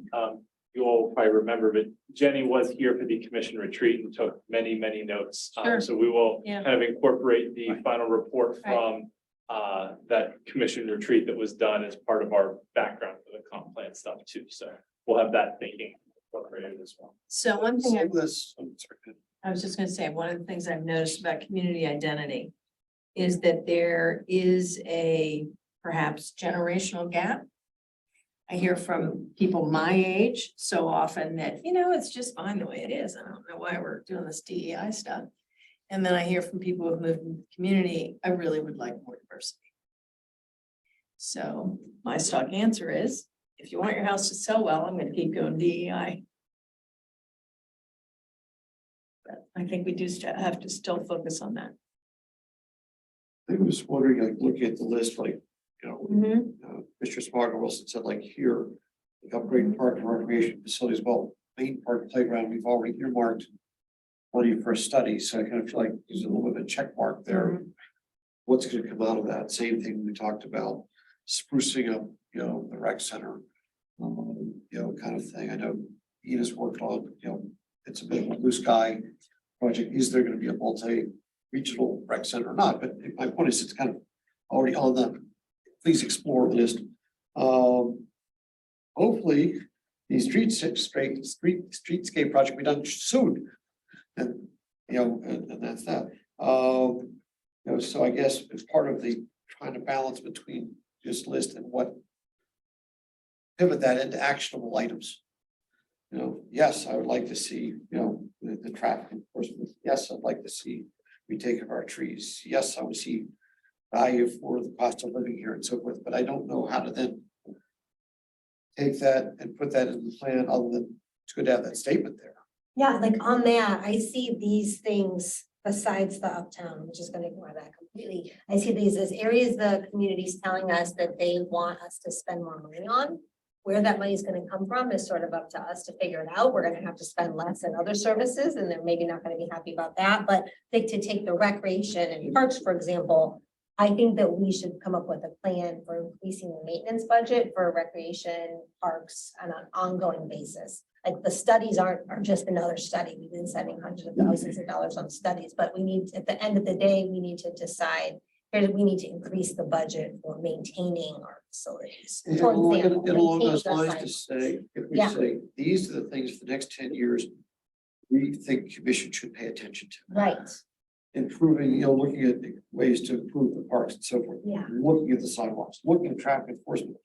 Speaker 12: you all will probably remember, but Jenny was here for the commission retreat and took many, many notes.
Speaker 2: Sure.
Speaker 12: So we will
Speaker 2: Yeah.
Speaker 12: kind of incorporate the final report
Speaker 2: Right.
Speaker 12: from that commission retreat that was done as part of our background for the comp plan stuff too. So we'll have that thinking incorporated as well.
Speaker 2: So one thing
Speaker 1: Some of this, I'm sorry.
Speaker 2: I was just gonna say, one of the things I've noticed about community identity is that there is a perhaps generational gap. I hear from people my age so often that, it's just fine the way it is. I don't know why we're doing this DEI stuff. And then I hear from people who've moved in the community, I really would like more diversity. So my stock answer is, if you want your house to sell well, I'm gonna keep going DEI. But I think we do have to still focus on that.
Speaker 1: I was wondering, like, looking at the list, like, you know, Mr. Smarter Wilson said, like, here, like, upgrade park and recreation facilities, well, main park playground, we've already earmarked money for a study, so I kind of feel like there's a little bit of a check mark there. What's gonna come out of that? Same thing we talked about, sprucing up, you know, the rec center. You know, kind of thing. I know Edith's worked on, you know, it's a bit of a blue sky project. Is there gonna be a multi-regional rec center or not? But my point is, it's kind of already on the please explore list. Hopefully, the streetscape project be done soon. And, you know, and that's that. You know, so I guess it's part of the trying to balance between this list and what pivot that into actionable items. You know, yes, I would like to see, you know, the traffic enforcement. Yes, I'd like to see retake of our trees. Yes, I would see value for the cost of living here and so forth, but I don't know how to then take that and put that in the plan, other than it's good to have that statement there.
Speaker 7: Yeah, like on that, I see these things besides the uptown, I'm just gonna ignore that completely. I see these as areas the community's telling us that they want us to spend more money on. Where that money is gonna come from is sort of up to us to figure it out. We're gonna have to spend less in other services, and they're maybe not gonna be happy about that, but like to take the recreation and parks, for example. I think that we should come up with a plan for increasing the maintenance budget for recreation parks on an ongoing basis. Like the studies are just another study. We've been spending hundreds of thousands of dollars on studies, but we need, at the end of the day, we need to decide. We need to increase the budget for maintaining our facilities.
Speaker 1: And
Speaker 7: For
Speaker 1: along
Speaker 7: example,
Speaker 1: and along those
Speaker 7: maintain the
Speaker 1: lines to
Speaker 7: sidewalks.
Speaker 1: say, if we
Speaker 7: Yeah.
Speaker 1: say, these are the things for the next 10 years, we think commission should pay attention to.
Speaker 7: Right,
Speaker 1: Improving, you know, looking at the ways to improve the parks and so forth.
Speaker 7: yeah.
Speaker 1: Looking at the sidewalks, looking at traffic enforcement.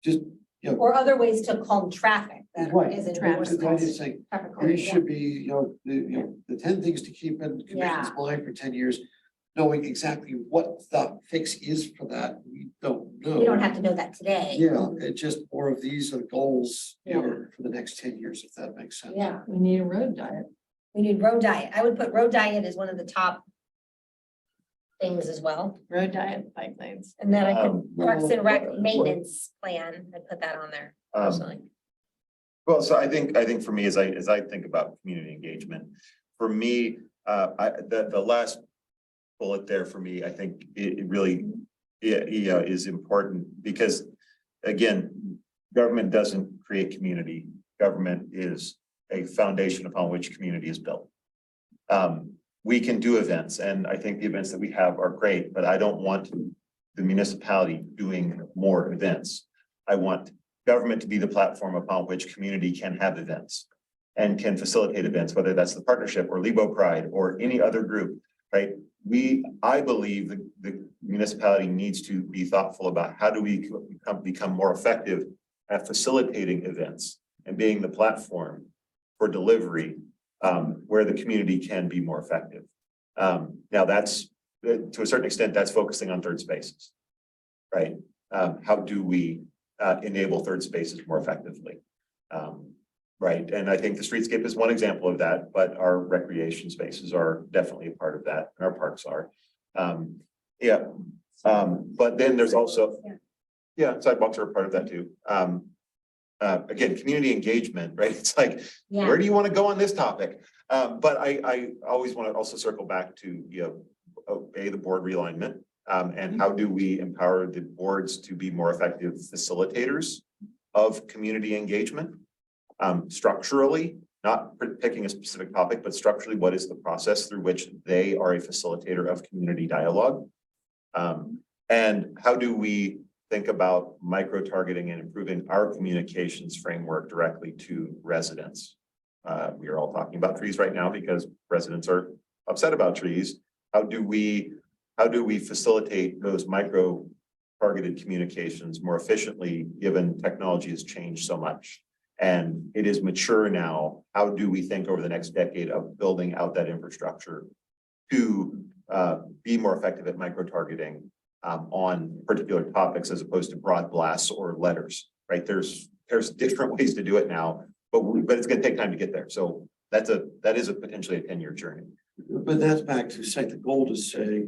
Speaker 1: Just, you know,
Speaker 7: Or other ways to calm traffic that
Speaker 1: Right.
Speaker 7: isn't.
Speaker 2: Traffic.
Speaker 1: I just saying,
Speaker 7: Traffic calming,
Speaker 1: these
Speaker 7: yeah.
Speaker 1: should be, you know, the 10 things to keep in commission's
Speaker 7: Yeah.
Speaker 1: mind for 10 years. Knowing exactly what the fix is for that, we don't know.
Speaker 7: We don't have to know that today.
Speaker 1: Yeah, it's just more of these are the goals, you know, for the next 10 years, if that makes sense.
Speaker 7: Yeah,
Speaker 2: We need a road diet.
Speaker 7: we need road diet. I would put road diet as one of the top things as well.
Speaker 2: Road diet, bike lanes.
Speaker 7: And then I could, Parks and Rec
Speaker 8: well,
Speaker 7: maintenance plan, I'd put that on there personally.
Speaker 8: Well, so I think for me, as I think about community engagement, for me, the last bullet there for me, I think it really is important because again, government doesn't create community. Government is a foundation upon which community is built. We can do events, and I think the events that we have are great, but I don't want the municipality doing more events. I want government to be the platform upon which community can have events and can facilitate events, whether that's the partnership or Lebo Pride or any other group, right? I believe the municipality needs to be thoughtful about how do we become more effective at facilitating events and being the platform for delivery where the community can be more effective. Now that's, to a certain extent, that's focusing on third spaces, right? How do we enable third spaces more effectively? Right, and I think the streetscape is one example of that, but our recreation spaces are definitely a part of that, and our parks are. But then there's also, sidewalks are a part of that too. Again, community engagement, right? It's like,
Speaker 7: Yeah,
Speaker 8: where do you want to go on this topic? But I always want to also circle back to, the board realignment. And how do we empower the boards to be more effective facilitators of community engagement? Structurally, not picking a specific topic, but structurally, what is the process through which they are a facilitator of community dialogue? And how do we think about micro-targeting and improving our communications framework directly to residents? We are all talking about trees right now because residents are upset about trees. How do we facilitate those micro-targeted communications more efficiently, given technology has changed so much? And it is mature now. How do we think over the next decade of building out that infrastructure to be more effective at micro-targeting on particular topics as opposed to broad blasts or letters, right? There's different ways to do it now, but it's gonna take time to get there. So that is a potentially a 10-year journey.
Speaker 1: But that's back to say the goal to say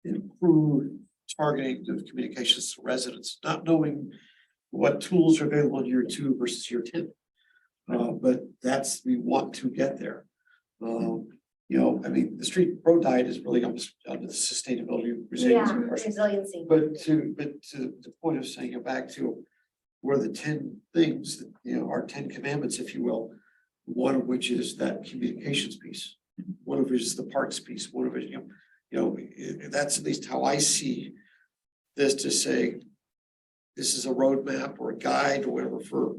Speaker 1: improve targeting of communications to residents, not knowing what tools are available in year 2 versus year 10. But we want to get there. You know, I mean, the street road diet is really almost under the sustainability.
Speaker 7: Yeah,
Speaker 1: resiliency.
Speaker 7: resiliency.
Speaker 1: But to the point of saying it back to where the 10 things, that, you know, are 10 commandments, if you will, one of which is that communications piece, one of which is the parks piece, one of it, that's at least how I see this, to say this is a roadmap or a guide or whatever for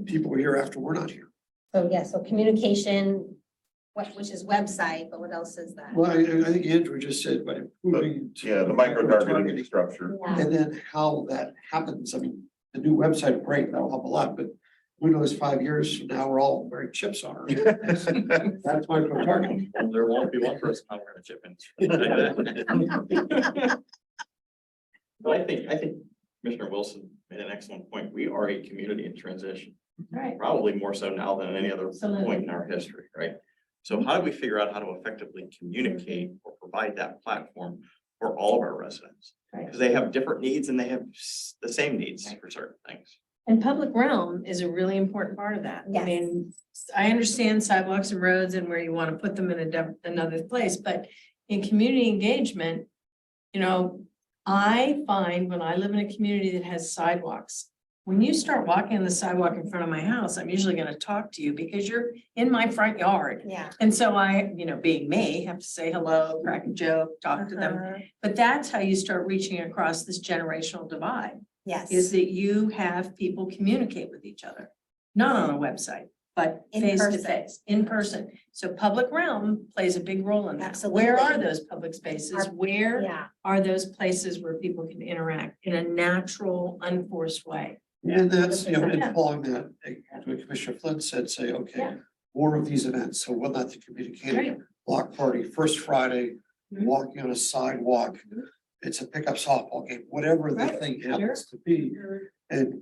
Speaker 1: people who are here after we're not here.
Speaker 7: So yeah, so communication, which is website, but what else is that?
Speaker 1: Well, I think Andrew just said, but improving.
Speaker 8: Yeah, the micro-targeting structure.
Speaker 7: Yeah.
Speaker 1: And then how that happens, I mean, the new website, great, that'll help a lot, but who knows, 5 years from now, we're all wearing chips on our. That's my target.
Speaker 3: There won't be one person not wearing a chip in. But I think Commissioner Wilson made an excellent point. We are a community in transition,
Speaker 2: Right.
Speaker 3: probably more so now than any other
Speaker 2: Absolutely.
Speaker 3: point in our history, right? So how do we figure out how to effectively communicate or provide that platform for all of our residents?
Speaker 2: Right.
Speaker 3: Because they have different needs and they have the same needs for certain things.
Speaker 2: And public realm is a really important part of that. I
Speaker 7: Yes.
Speaker 2: mean, I understand sidewalks and roads and where you want to put them in another place, but in community engagement, you know, I find when I live in a community that has sidewalks, when you start walking on the sidewalk in front of my house, I'm usually going to talk to you because you're in my front yard.
Speaker 7: Yeah.
Speaker 2: And so I, being me, have to say hello, crack a joke, talk to them. But that's how you start reaching across this generational divide.
Speaker 7: Yes.
Speaker 2: Is that you have people communicate with each other, not on a website, but
Speaker 7: In
Speaker 2: face to
Speaker 7: person.
Speaker 2: face, in person. So public realm plays a big role in that. Where are
Speaker 7: Absolutely.
Speaker 2: those public spaces?
Speaker 7: Our-
Speaker 2: Where
Speaker 7: Yeah.
Speaker 2: are those places where people can interact in a natural, unforced way?
Speaker 1: And that's, and
Speaker 2: Yeah.
Speaker 1: following that, what Commissioner Flynn said, say, okay,
Speaker 2: Yeah.
Speaker 1: more of these events, so we'll not to communicate,
Speaker 2: Right.
Speaker 1: block party, first Friday,
Speaker 2: Mhm.
Speaker 1: walking on a sidewalk.
Speaker 2: Mhm.
Speaker 1: It's a pickup softball game, whatever the
Speaker 2: Right,
Speaker 1: thing happens to be, and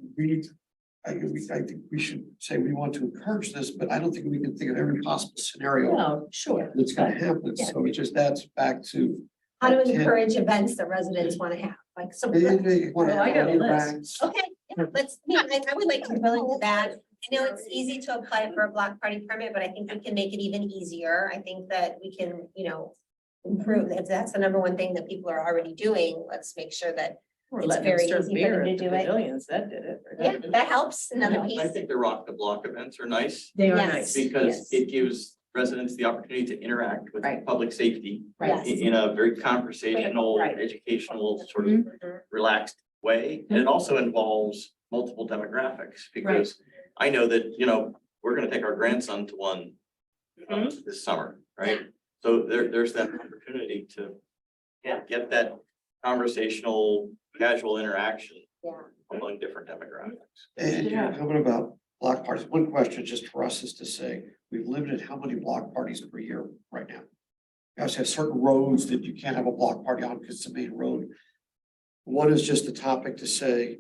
Speaker 1: I think we should say we want to encourage this, but I don't think we can think of every possible scenario
Speaker 2: No, sure.
Speaker 1: that's gonna happen,
Speaker 2: Yeah.
Speaker 1: so it just adds back to.
Speaker 7: How to
Speaker 1: Yeah.
Speaker 7: encourage events that residents want to have, like some.
Speaker 1: Well,
Speaker 2: I got a list.
Speaker 7: Okay, yeah, I would like to go into that. I know it's easy to apply for a block party permit, but I think we can make it even easier. I think that we can, improve. If that's the number one thing that people are already doing, let's make sure that,
Speaker 2: We're
Speaker 7: It's
Speaker 2: letting them
Speaker 7: very
Speaker 2: serve
Speaker 7: easy for
Speaker 2: beer
Speaker 7: them to
Speaker 2: at the
Speaker 7: do it.
Speaker 2: pavilions. That did it.
Speaker 7: yeah, that helps. Another
Speaker 3: I
Speaker 7: piece.
Speaker 3: think the rock the block events are nice
Speaker 2: They are
Speaker 7: Yes.
Speaker 2: nice.
Speaker 3: because
Speaker 2: Yes.
Speaker 3: it gives residents the opportunity to interact with
Speaker 2: Right.
Speaker 3: public safety
Speaker 2: Right.
Speaker 3: in a very conversational,
Speaker 2: Right.
Speaker 3: educational, sort of
Speaker 7: Mhm.
Speaker 3: relaxed way. And it also involves multiple demographics because I know that, we're gonna take our grandson to one this summer, right? So there's that opportunity to get that conversational, casual interaction
Speaker 7: Yeah.
Speaker 3: among different demographics.
Speaker 1: And
Speaker 2: Yeah.
Speaker 1: you're coming about block parties. One question just for us is to say, we've limited how many block parties per year right now. You also have certain roads that you can't have a block party on because it's a main road. One is just a topic to say,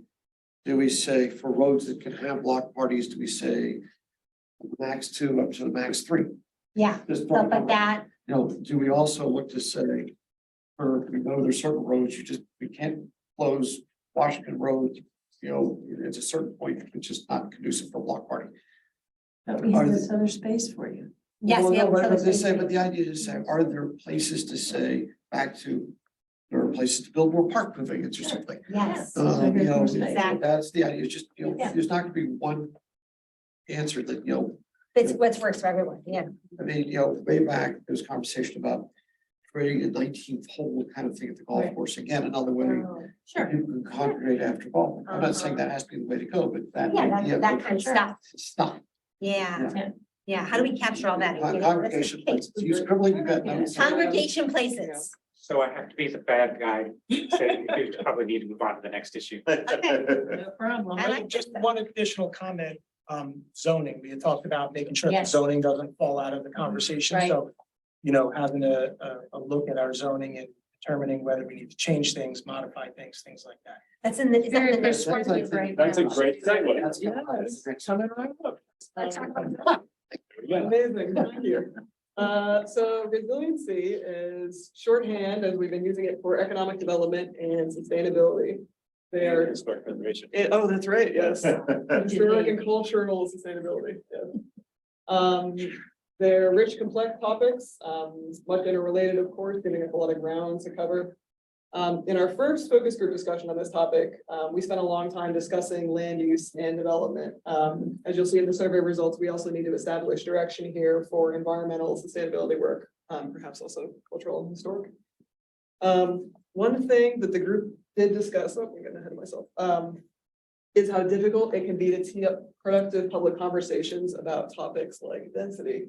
Speaker 1: do we say for roads that can have block parties, do we say max 2 up to the max 3?
Speaker 7: Yeah,
Speaker 1: Just
Speaker 7: stuff like that.
Speaker 1: do we also look to say, we know there's certain roads, we can't close Washington Road, it's a certain point, which is not conducive for a block party.
Speaker 2: That means there's other space for you.
Speaker 7: Yes.
Speaker 1: Well,
Speaker 7: we
Speaker 1: no,
Speaker 7: have
Speaker 1: but
Speaker 7: other
Speaker 1: they say,
Speaker 7: things.
Speaker 1: but the idea is to say, are there places to say, back to, there are places to build more park pavilions or something?
Speaker 7: Yes.
Speaker 2: Exactly.
Speaker 1: That's the idea, it's just,
Speaker 2: Yeah.
Speaker 1: there's not gonna be one answer that,
Speaker 7: It's what works for everyone, yeah.
Speaker 1: I mean, way back, there was conversation about creating a 19th hole kind of thing at the golf
Speaker 2: Right.
Speaker 1: course, again, another way.
Speaker 7: Oh,
Speaker 2: Sure.
Speaker 1: You can congregate after golf. I'm not saying that has to be the way to go, but that.
Speaker 7: Yeah,
Speaker 1: idea
Speaker 7: that
Speaker 1: of
Speaker 7: kind of stuff.
Speaker 1: Stop.
Speaker 7: Yeah,
Speaker 2: Yeah.
Speaker 7: yeah. How do we capture all that?
Speaker 1: Congregation places, use scribbling, you got notes.
Speaker 7: Congregation places.
Speaker 10: So I have to be the bad guy, saying you probably need to move on to the next issue.
Speaker 2: No problem.
Speaker 7: I like
Speaker 13: Just
Speaker 7: that.
Speaker 13: one additional comment, zoning, we had talked about making sure that
Speaker 2: Yes.
Speaker 13: zoning doesn't fall out of the conversation,
Speaker 2: Right.
Speaker 13: so
Speaker 10: having a look at our zoning and determining whether we need to change things, modify things, things like that.
Speaker 7: That's in the, is that in the next one?
Speaker 12: That's a great segue.
Speaker 10: That's coming right up.
Speaker 7: Let's talk about that.
Speaker 12: Yeah.
Speaker 9: Amazing, thank you. So resiliency is shorthand, as we've been using it for economic development and sustainability. They are,
Speaker 12: Historic preservation.
Speaker 9: oh, that's right, yes. Historic and cultural sustainability, yeah. They're rich, complex topics, much interrelated, of course, giving us a lot of ground to cover. In our first focus group discussion on this topic, we spent a long time discussing land use and development. As you'll see in the survey results, we also need to establish direction here for environmental sustainability work, perhaps also cultural and historic. One thing that the group did discuss, oh, I'm getting ahead of myself, is how difficult it can be to tee up productive public conversations about topics like density.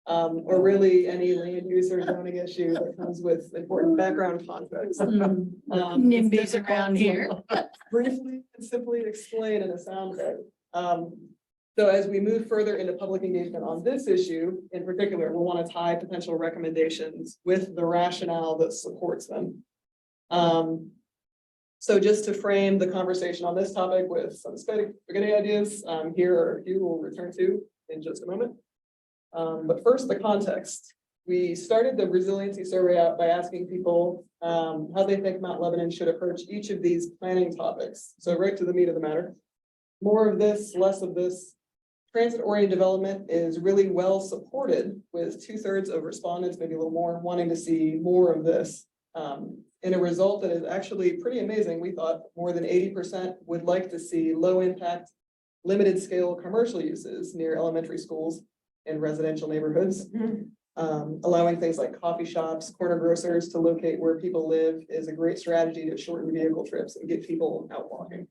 Speaker 9: Or really any land use or zoning issue that comes with important background context.
Speaker 2: NIMBYs around here.
Speaker 9: Briefly and simply explain in a soundbite. So as we move further into public engagement on this issue, in particular, we'll want to tie potential recommendations with the rationale that supports them. So just to frame the conversation on this topic with some spaghetti ideas, here are a few we'll return to in just a moment. But first, the context. We started the resiliency survey out by asking people how they think Mount Lebanon should approach each of these planning topics. So right to the meat of the matter. More of this, less of this. Transit-oriented development is really well supported, with 2/3 of respondents, maybe a little more, wanting to see more of this. In a result that is actually pretty amazing, we thought more than 80% would like to see low impact, limited scale commercial uses near elementary schools and residential neighborhoods. Allowing things like coffee shops, corner grocers to locate where people live is a great strategy to shorten vehicle trips and get people out walking.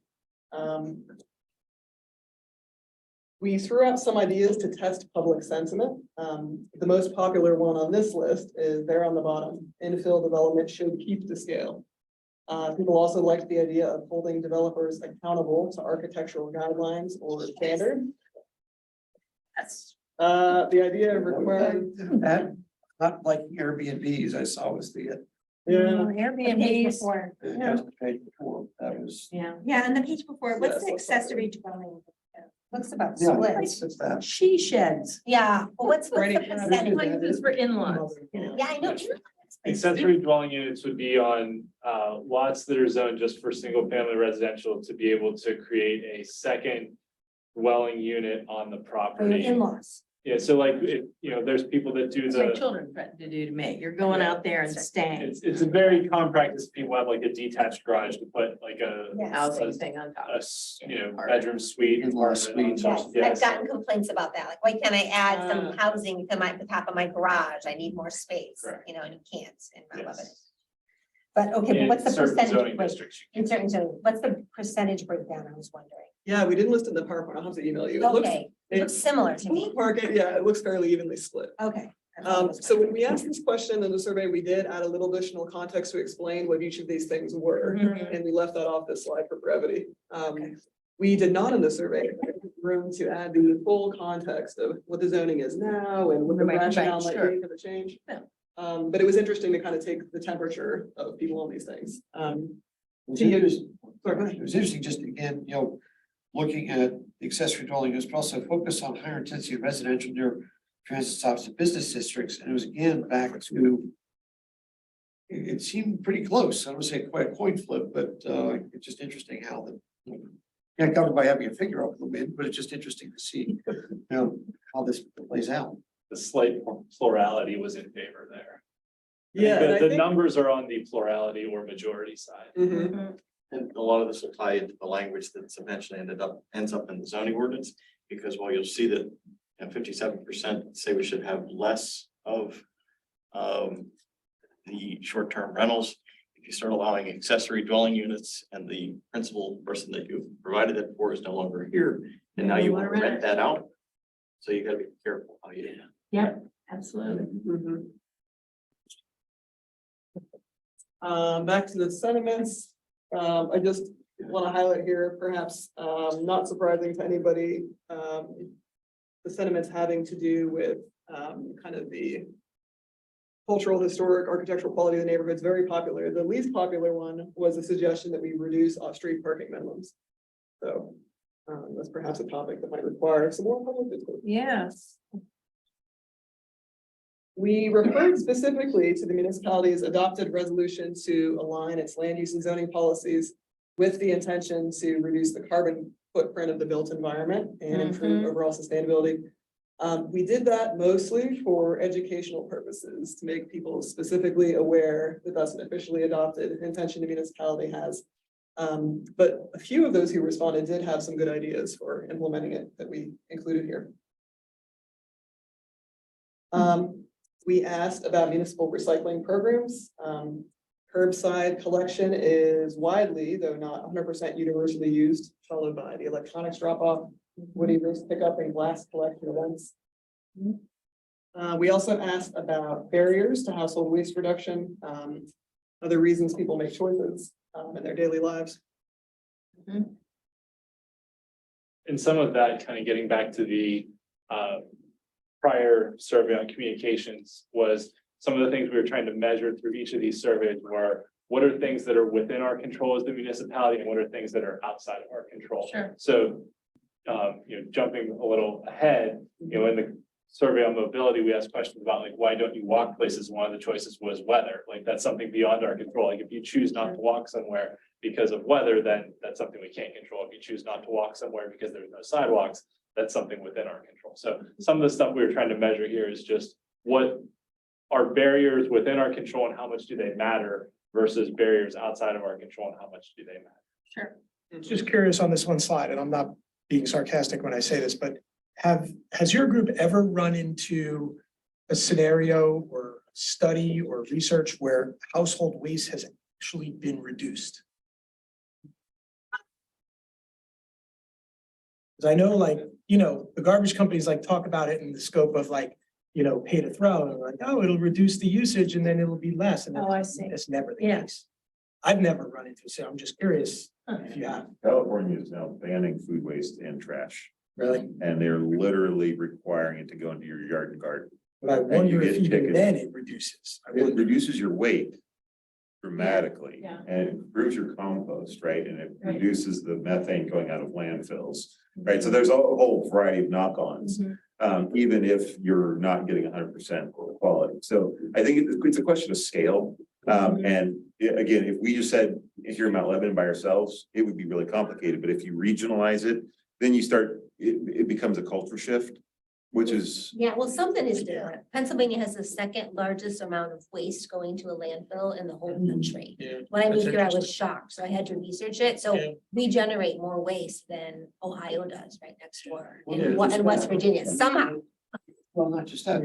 Speaker 9: We threw out some ideas to test public sentiment. The most popular one on this list is there on the bottom. Infill development should keep the scale. People also liked the idea of holding developers accountable to architectural guidelines or standards.
Speaker 2: That's
Speaker 9: The idea of requiring,
Speaker 1: That, not like Airbnbs I saw was the,
Speaker 9: yeah,
Speaker 7: The page
Speaker 2: Airbnbs.
Speaker 7: before.
Speaker 1: just the page before, that was.
Speaker 2: Yeah.
Speaker 7: Yeah, and the page before, what's the
Speaker 9: Yes, that's
Speaker 7: accessory dwelling? Looks about
Speaker 1: Yeah,
Speaker 7: split.
Speaker 1: it's that.
Speaker 2: She sheds.
Speaker 7: Yeah, but what's the
Speaker 9: Ready.
Speaker 7: percentage?
Speaker 2: Like this for in-laws. you know.
Speaker 7: Yeah, I know.
Speaker 12: Accessory dwelling units would be on lots that are zoned just for single family residential to be able to create a second dwelling unit on the
Speaker 7: For your
Speaker 12: property.
Speaker 7: in-laws.
Speaker 12: Yeah, so like, there's people that do
Speaker 2: That's what my
Speaker 12: the,
Speaker 2: children threatened to do to me. You're going out there and staying.
Speaker 12: it's a very common practice. People have like a detached garage to put like a,
Speaker 7: Yes.
Speaker 2: Housing thing on top.
Speaker 12: bedroom suite.
Speaker 1: In-law
Speaker 12: apartment on
Speaker 1: suite.
Speaker 12: top.
Speaker 7: Yes, I've
Speaker 12: Yes.
Speaker 7: gotten complaints about that. Like, why can't I add some
Speaker 9: Ah.
Speaker 7: housing to the top of my garage? I need more space,
Speaker 12: Correct.
Speaker 7: and you can't in Mount Lebanon.
Speaker 12: Yes.
Speaker 7: But okay, but
Speaker 12: In
Speaker 7: what's the
Speaker 12: certain
Speaker 7: percentage?
Speaker 12: zoning
Speaker 7: break-
Speaker 12: districts.
Speaker 7: In certain zoning, what's the percentage breakdown? I was wondering.
Speaker 9: yeah, we didn't list it in the PowerPoint. I'll have to email you. It looks,
Speaker 7: Okay, it looks similar to me.
Speaker 9: yeah, it looks fairly evenly split.
Speaker 7: Okay.
Speaker 9: So when we asked this question in the survey, we did add a little additional context to explain what each of these things were,
Speaker 2: Mhm.
Speaker 9: and we left that off this slide for brevity. We did not in the survey have room to add the full context of what the zoning is now and what the
Speaker 2: Right,
Speaker 9: rationale might
Speaker 2: sure.
Speaker 9: be for the change.
Speaker 2: Yeah.
Speaker 9: But it was interesting to kind of take the temperature of people on these things.
Speaker 1: It was
Speaker 9: To use-
Speaker 1: interesting-
Speaker 9: Sorry, go ahead.
Speaker 1: it was interesting, just again, looking at the accessory dwelling units, but also focus on higher intensity residential near transit stops and business districts, and it was again back to. It seemed pretty close, I don't say quite a coin flip, but it's just interesting how the. Can't cover by having a figure up the wind, but it's just interesting to see, how this plays out.
Speaker 12: The slight plurality was in favor there.
Speaker 9: Yeah, and I
Speaker 12: The
Speaker 9: think-
Speaker 12: numbers are on the plurality or majority side.
Speaker 9: Mhm.
Speaker 3: And a lot of this will tie into the language that's eventually ends up in the zoning ordinance, because while you'll see that 57% say we should have less of the short-term rentals. If you start allowing accessory dwelling units and the principal person that you provided it for is no longer here, and now you want to rent that out. So you gotta be careful how you do that.
Speaker 2: Yep, absolutely.
Speaker 9: Mhm. Back to the sentiments, I just want to highlight here, perhaps, not surprising to anybody, the sentiments having to do with, kind of the cultural, historic, architectural quality of the neighborhood is very popular. The least popular one was a suggestion that we reduce off-street parking minimums. So that's perhaps a topic that might require some more public discourse.
Speaker 2: Yes.
Speaker 9: We referred specifically to the municipality's adopted resolution to align its land use and zoning policies with the intention to reduce the carbon footprint of the built environment and improve overall sustainability. We did that mostly for educational purposes, to make people specifically aware that that's an officially adopted intention the municipality has. But a few of those who responded did have some good ideas for implementing it that we included here. We asked about municipal recycling programs. Curbside collection is widely, though not 100% universally used, followed by the electronics drop-off, woody waste pickup, and glass collection events. We also asked about barriers to household waste reduction, other reasons people make choices in their daily lives.
Speaker 12: And some of that kind of getting back to the prior survey on communications was some of the things we were trying to measure through each of these surveys were what are things that are within our control as the municipality and what are things that are outside of our control.
Speaker 2: Sure.
Speaker 12: So, jumping a little ahead, in the survey on mobility, we asked questions about like, why don't you walk places? One of the choices was weather. Like that's something beyond our control. Like if you choose not to walk somewhere because of weather, then that's something we can't control. If you choose not to walk somewhere because there's no sidewalks, that's something within our control. So some of the stuff we were trying to measure here is just what are barriers within our control and how much do they matter versus barriers outside of our control and how much do they matter?
Speaker 2: Sure.
Speaker 10: Just curious on this one slide, and I'm not being sarcastic when I say this, but has your group ever run into a scenario or study or research where household waste has actually been reduced? Because I know the garbage companies talk about it in the scope of pay to throw, and oh, it'll reduce the usage and then it'll be less. And
Speaker 2: Oh, I see.
Speaker 10: that's never the
Speaker 2: Yeah.
Speaker 10: case. I've never run into it, so I'm just curious if you have.
Speaker 8: California is now banning food waste and trash,
Speaker 10: Really?
Speaker 8: and they're literally requiring it to go into your yard and garden.
Speaker 10: But I
Speaker 8: you
Speaker 10: wonder if
Speaker 8: get
Speaker 10: even
Speaker 8: tickets.
Speaker 10: then it reduces. I
Speaker 8: It
Speaker 10: wonder.
Speaker 8: reduces your weight dramatically.
Speaker 2: Yeah.
Speaker 8: And it improves your compost, right? And it
Speaker 2: Right.
Speaker 8: reduces the methane going out of landfills, right? So there's a whole variety of knock-ons. Even if you're not getting 100% quality. So I think it's a question of scale. And again, if we just said here in Mount Lebanon by ourselves, it would be really complicated. But if you regionalize it, then it becomes a culture shift, which is,
Speaker 7: Yeah, well, something is different. Pennsylvania has the second largest amount of waste going to a landfill in the whole country.
Speaker 10: Yeah.
Speaker 7: When I
Speaker 10: That's
Speaker 7: moved here, I was
Speaker 10: interesting.
Speaker 7: shocked, so I had to research it. So
Speaker 10: Yeah.
Speaker 7: we generate more waste than Ohio does right next door
Speaker 1: Well, yeah,
Speaker 7: in
Speaker 1: just
Speaker 7: West
Speaker 1: that.
Speaker 7: Virginia, somehow.
Speaker 1: Well, not just that,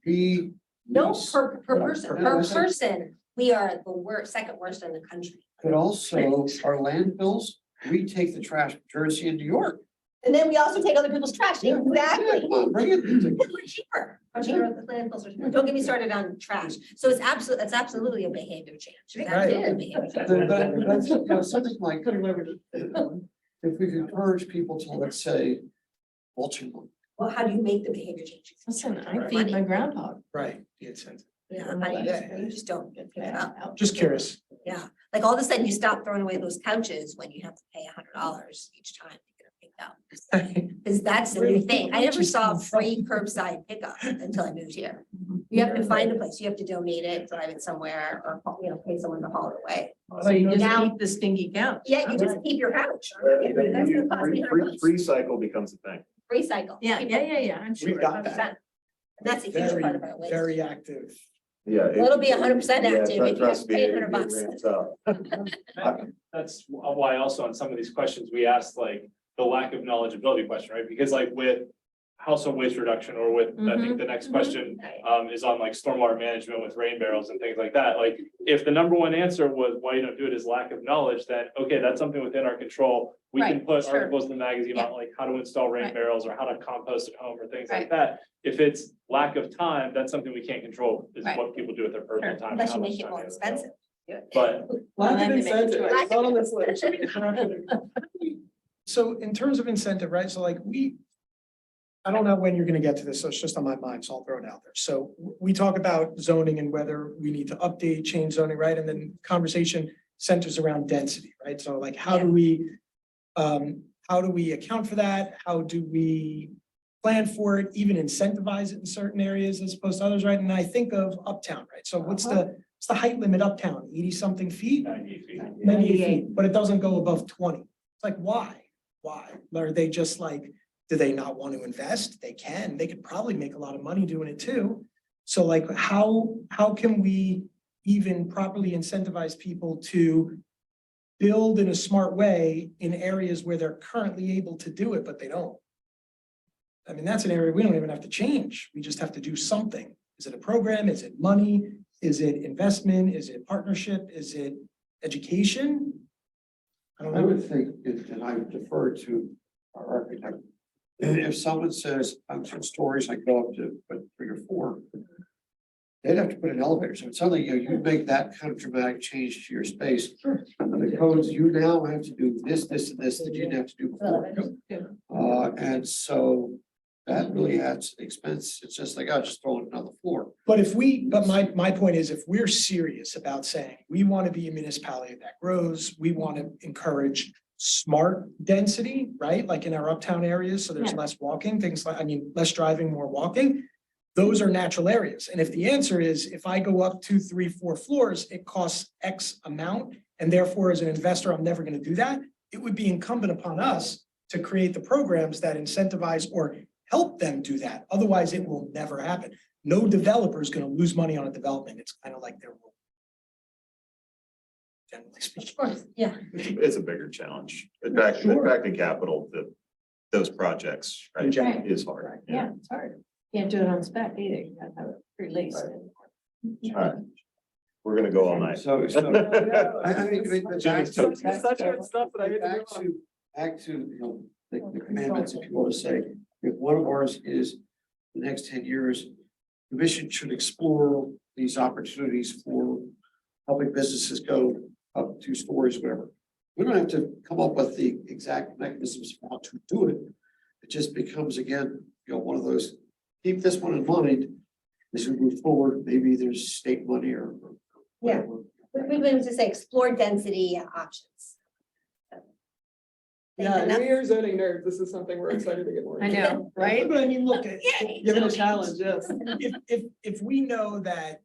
Speaker 1: we.
Speaker 7: No,
Speaker 1: lease-
Speaker 7: per person,
Speaker 1: Yeah,
Speaker 7: per
Speaker 1: that's it.
Speaker 7: person, we are the worst, second worst in the country.
Speaker 1: But also our landfills, we take the trash from Jersey and New York.
Speaker 7: And then we also take other people's trash, exactly.
Speaker 1: Come on, bring it.
Speaker 7: Much cheaper. Don't get me started on trash. So it's absolutely a behavior change. It's absolutely a behavior change.
Speaker 1: But that's, something like, if we could encourage people to, let's say, mulching.
Speaker 7: Well, how do you make the behavior change?
Speaker 2: Listen, I feed my groundhog.
Speaker 10: Right, the incentive.
Speaker 7: Yeah, how do you just don't pick it up.
Speaker 10: Just curious.
Speaker 7: Yeah, like all of a sudden you stop throwing away those couches when you have to pay $100 each time to get them picked up. Cause that's the new thing. I never saw free curbside pickup until I moved here. You have to find a place, you have to donate it, drive it somewhere, or, pay someone to haul it away.
Speaker 2: So you just
Speaker 7: Now-
Speaker 2: keep the stinky couch.
Speaker 7: Yeah, you just keep your couch. That's gonna cost me $100.
Speaker 8: free cycle becomes a thing.
Speaker 7: Recycle.
Speaker 2: Yeah, I'm sure.
Speaker 10: We've got that.
Speaker 7: 100%. And that's a huge
Speaker 10: Very,
Speaker 7: part of our waste.
Speaker 10: very active.
Speaker 8: Yeah.
Speaker 7: Well, it'll be 100% active if you have
Speaker 8: Trust
Speaker 7: to
Speaker 8: me,
Speaker 7: pay
Speaker 8: it
Speaker 7: $100.
Speaker 8: ramps up.
Speaker 12: That's why also on some of these questions, we asked like the lack of knowledgeability question, right? Because like with household waste reduction or with, I think the next question is on like stormwater management with rain barrels and things like that. Like if the number one answer was why you don't do it is lack of knowledge, then okay, that's something within our control. We can
Speaker 2: Right,
Speaker 12: put
Speaker 2: sure.
Speaker 12: articles in the magazine about like how to install rain
Speaker 2: Right.
Speaker 12: barrels or how to compost at home or things like
Speaker 2: Right.
Speaker 12: that. If it's lack of time, that's something we can't control, is
Speaker 2: Right.
Speaker 12: what people do with their personal
Speaker 2: Sure.
Speaker 12: time. and
Speaker 7: Unless
Speaker 12: how
Speaker 7: you
Speaker 12: much
Speaker 7: make it
Speaker 12: time
Speaker 7: more
Speaker 12: they have
Speaker 7: expensive.
Speaker 12: But
Speaker 9: Lack
Speaker 2: then
Speaker 9: of
Speaker 2: they make a
Speaker 9: incentive,
Speaker 2: choice.
Speaker 9: it's not on this list.
Speaker 10: So in terms of incentive, right, so
Speaker 13: I don't know when you're gonna get to this, so it's just on my mind, so I'll throw it out there. So we talk about zoning and whether we need to update, change zoning, right? And then conversation centers around density, right? So like, how do we account for that? How do we plan for it, even incentivize it in certain areas as opposed to others, right? And I think of Uptown, right? So what's the height limit Uptown? 80-something feet? 98 feet, but it doesn't go above 20. It's like, why? Why? Are they just like, do they not want to invest? They can. They could probably make a lot of money doing it too. So like, how can we even properly incentivize people to build in a smart way in areas where they're currently able to do it, but they don't? I mean, that's an area we don't even have to change. We just have to do something. Is it a program? Is it money? Is it investment? Is it partnership? Is it education? I don't
Speaker 1: I
Speaker 13: know.
Speaker 1: would think, and I defer to our architect, if someone says, I'm 2 stories, I go up to 3 or 4. They'd have to put an elevator, so it's something, you make that kind of dramatic change to your space. The codes, you now have to do this, this, and this that you didn't have to do before. And so that really adds expense. It's just like, I'll just throw it on the floor.
Speaker 13: But my point is, if we're serious about saying we want to be a municipality that grows, we want to encourage smart density, right? Like in our uptown areas, so there's less walking, things like, less driving, more walking. Those are natural areas. And if the answer is, if I go up 2, 3, 4 floors, it costs X amount, and therefore as an investor, I'm never going to do that. It would be incumbent upon us to create the programs that incentivize or help them do that. Otherwise, it will never happen. No developer is going to lose money on a development. It's kind of like their rule. Generally speaking.
Speaker 7: Of course, yeah.
Speaker 8: It's a bigger challenge. Attracting capital to those projects, right,
Speaker 2: Right.
Speaker 8: is hard.
Speaker 2: Yeah, it's hard. Can't do it on spec either. You gotta have it released.
Speaker 8: All right. We're gonna go all night.
Speaker 1: So, I mean, but back
Speaker 8: Jimmy's
Speaker 1: to,
Speaker 8: toast.
Speaker 9: Such good stuff that I get to
Speaker 1: back
Speaker 9: go on.
Speaker 1: to, back to, the commandments, if you want to say, if one of ours is the next 10 years, the mission should explore these opportunities for public businesses go up 2 stories, whatever. We don't have to come up with the exact mechanisms for how to do it. It just becomes, again, one of those, keep this one in mind as we move forward. Maybe there's state money or
Speaker 7: Yeah.
Speaker 1: whatever.
Speaker 7: We would just say explore density options.
Speaker 9: Yeah,
Speaker 7: Enough.
Speaker 9: we are zoning nerds. This is something we're excited to get more.
Speaker 2: I
Speaker 9: into.
Speaker 2: know, right?
Speaker 13: But I mean, look at.
Speaker 9: Given a challenge, yes.
Speaker 13: If we know that,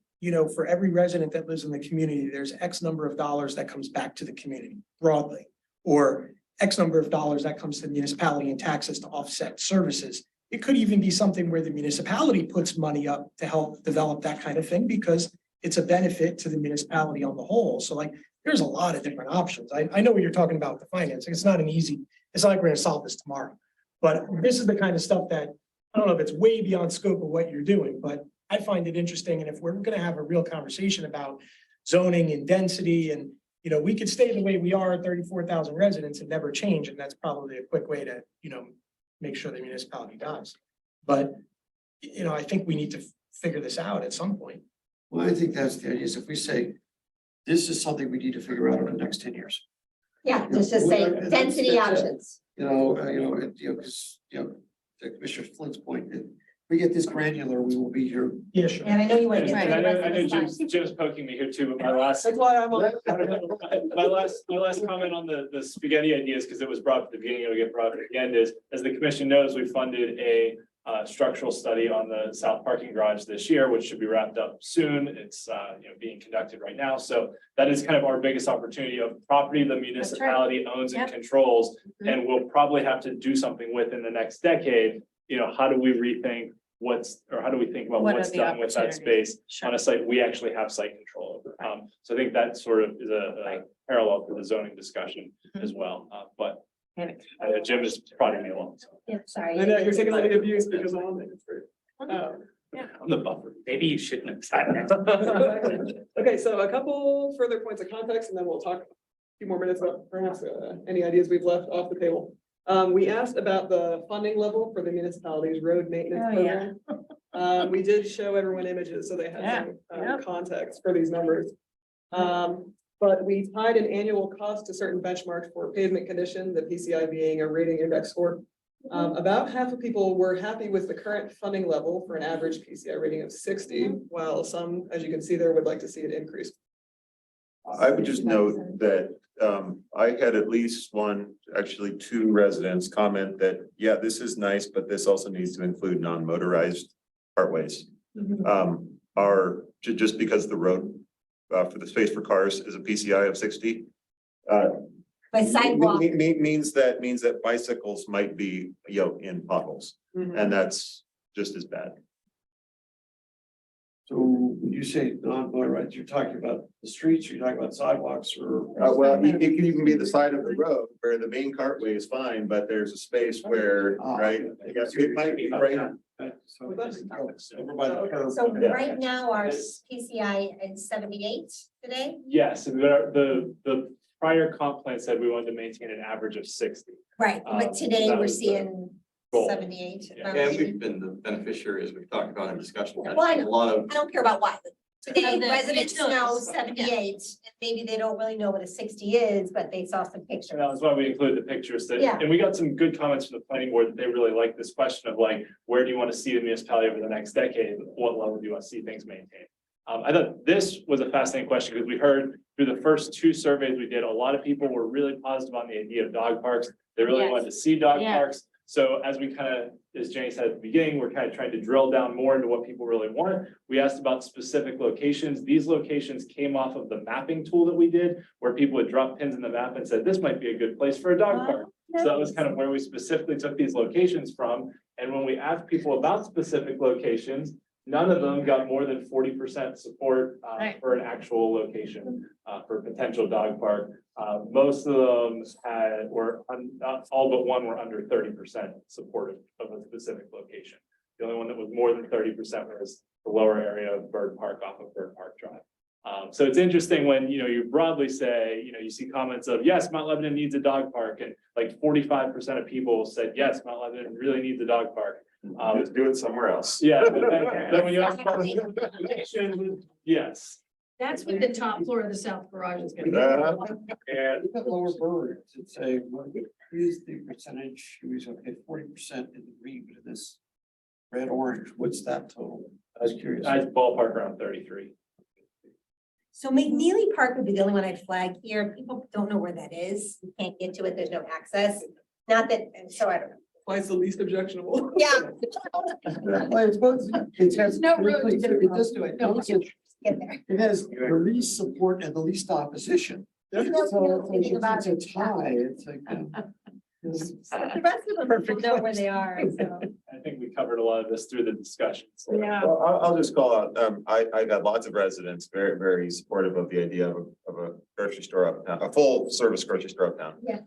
Speaker 13: for every resident that lives in the community, there's X number of dollars that comes back to the community broadly, or X number of dollars that comes to the municipality in taxes to offset services. It could even be something where the municipality puts money up to help develop that kind of thing because it's a benefit to the municipality on the whole. So like, there's a lot of different options. I know what you're talking about with the financing. It's not it's not like we're gonna solve this tomorrow. But this is the kind of stuff that, I don't know if it's way beyond scope of what you're doing, but I find it interesting. And if we're gonna have a real conversation about zoning and density and, we could stay the way we are at 34,000 residents and never change. And that's probably a quick way to, make sure the municipality does. But, I think we need to figure this out at some point.
Speaker 1: Well, I think that's the idea, is if we say, this is something we need to figure out over the next 10 years.
Speaker 7: Yeah, just say density options.
Speaker 1: Because, to Commissioner Flint's point, if we get this granular, we will be here.
Speaker 13: Yeah, sure.
Speaker 7: And I know you want to
Speaker 12: And
Speaker 7: get.
Speaker 12: I
Speaker 7: to the
Speaker 12: know,
Speaker 7: rest of the slide.
Speaker 12: Jim's poking me here too, but my last
Speaker 9: That's why I'm on.
Speaker 12: my last comment on the spaghetti ideas, because it was brought up at the beginning, it'll get brought up at the end, is, as the commission knows, we funded a structural study on the south parking garage this year, which should be wrapped up soon. It's being conducted right now. So that is kind of our biggest opportunity of property the municipality owns and
Speaker 2: Yep.
Speaker 12: controls, and we'll probably have to do something with in the next decade. How do we rethink how do we think about
Speaker 2: What are
Speaker 12: what's
Speaker 2: the
Speaker 12: done with that
Speaker 2: opportunities?
Speaker 12: space on a site we actually have site control over? So I think that sort of is a parallel to the zoning discussion as well. But Jim is prodding me along. So.
Speaker 7: Yeah, sorry.
Speaker 9: I know you're taking all the abuse because I'm on it.
Speaker 11: I'm the buffer. Maybe you shouldn't have said that.
Speaker 9: Okay, so a couple further points of context, and then we'll talk a few more minutes about perhaps any ideas we've left off the table. We asked about the funding level for the municipality's road maintenance
Speaker 2: Oh, yeah.
Speaker 9: program. We did show everyone images, so they had some context for these numbers. But we tied an annual cost to certain benchmarks for pavement condition, the PCI being a rating index score. About half of people were happy with the current funding level for an average PCI rating of 60, while some, as you can see there, would like to see it increase.
Speaker 8: I would just note that I had at least one, actually two residents comment that, yeah, this is nice, but this also needs to include non-motorized cartways. Just because the road for the space for cars is a PCI of 60.
Speaker 7: By sidewalk,
Speaker 8: Means that bicycles might be, in potholes,
Speaker 9: Mhm.
Speaker 8: and that's just as bad.
Speaker 1: So when you say non-motorized, you're talking about the streets, you're talking about sidewalks or?
Speaker 8: Well, it can even be the side of the road where the main cartway is fine, but there's a space where, right? I guess it might be right.
Speaker 1: So that's over by the curb.
Speaker 7: so
Speaker 8: Yeah.
Speaker 7: right now our PCI is 78 today,
Speaker 12: Yes, and the prior comp plan said we wanted to maintain an average of 60.
Speaker 7: right, but today
Speaker 12: that
Speaker 7: we're
Speaker 12: was the
Speaker 7: seeing
Speaker 12: goal.
Speaker 7: 78.
Speaker 12: Yeah.
Speaker 3: And we've been the beneficiaries, we've talked about in discussion,
Speaker 7: Well, I know.
Speaker 3: a lot of
Speaker 7: I don't care about why, but today
Speaker 2: The
Speaker 7: residents know
Speaker 2: utilities, yeah.
Speaker 7: 78, and maybe they don't really know what a 60 is, but they saw some pictures.
Speaker 12: And that's why we included the pictures that,
Speaker 7: Yeah.
Speaker 12: and we got some good comments from the planning board that they really like this question of like, where do you want to see the municipality over the next decade? What level do you want to see things maintained? I thought this was a fascinating question because we heard through the first two surveys we did, a lot of people were really positive on the idea of dog parks. They really
Speaker 2: Yes.
Speaker 12: wanted to see dog
Speaker 2: Yeah.
Speaker 12: parks. So as we kind of, as Jenny said at the beginning, we're kind of trying to drill down more into what people really want. We asked about specific locations. These locations came off of the mapping tool that we did, where people would drop pins in the map and said, this might be a good place for a dog park. So that was kind of where we specifically took these locations from. And when we asked people about specific locations, none of them got more than 40% support
Speaker 2: Right.
Speaker 12: for an actual location for a potential dog park. Most of them all but one were under 30% supportive of a specific location. The only one that was more than 30% was the lower area of Bird Park off of Bird Park Drive. So it's interesting when, you broadly say, you see comments of, yes, Mount Lebanon needs a dog park, and like 45% of people said, yes, Mount Lebanon really needs a dog park.
Speaker 8: Just do it somewhere else.
Speaker 12: Yeah, but then when you ask about the location, yes.
Speaker 2: That's what the top floor of the south garage is gonna be.
Speaker 12: And
Speaker 1: Look at Lower Bird, to say, what is the percentage, we said, okay, 40% in the green, but in this red, orange, what's that total? I was curious.
Speaker 12: I ballpark around 33.
Speaker 7: So McNeely Park would be the only one I'd flag here. People don't know where that is. You can't get to it. There's no access. Not that, and so I don't know.
Speaker 9: Why it's the least objectionable.
Speaker 7: Yeah.
Speaker 1: Well, it's both, it has.
Speaker 2: No road to
Speaker 1: It does do it.
Speaker 7: Get there.
Speaker 1: It has the least support and the least opposition.
Speaker 7: There's no
Speaker 1: So
Speaker 7: thinking about
Speaker 1: it's a tie, it's like.
Speaker 7: The rest of them people know where they are, so.
Speaker 12: I think we covered a lot of this through the discussion. So
Speaker 2: Yeah.
Speaker 8: Well, I'll just call out, I've had lots of residents very, very supportive of the idea of a grocery store uptown, a full service grocery store uptown.
Speaker 7: Yes.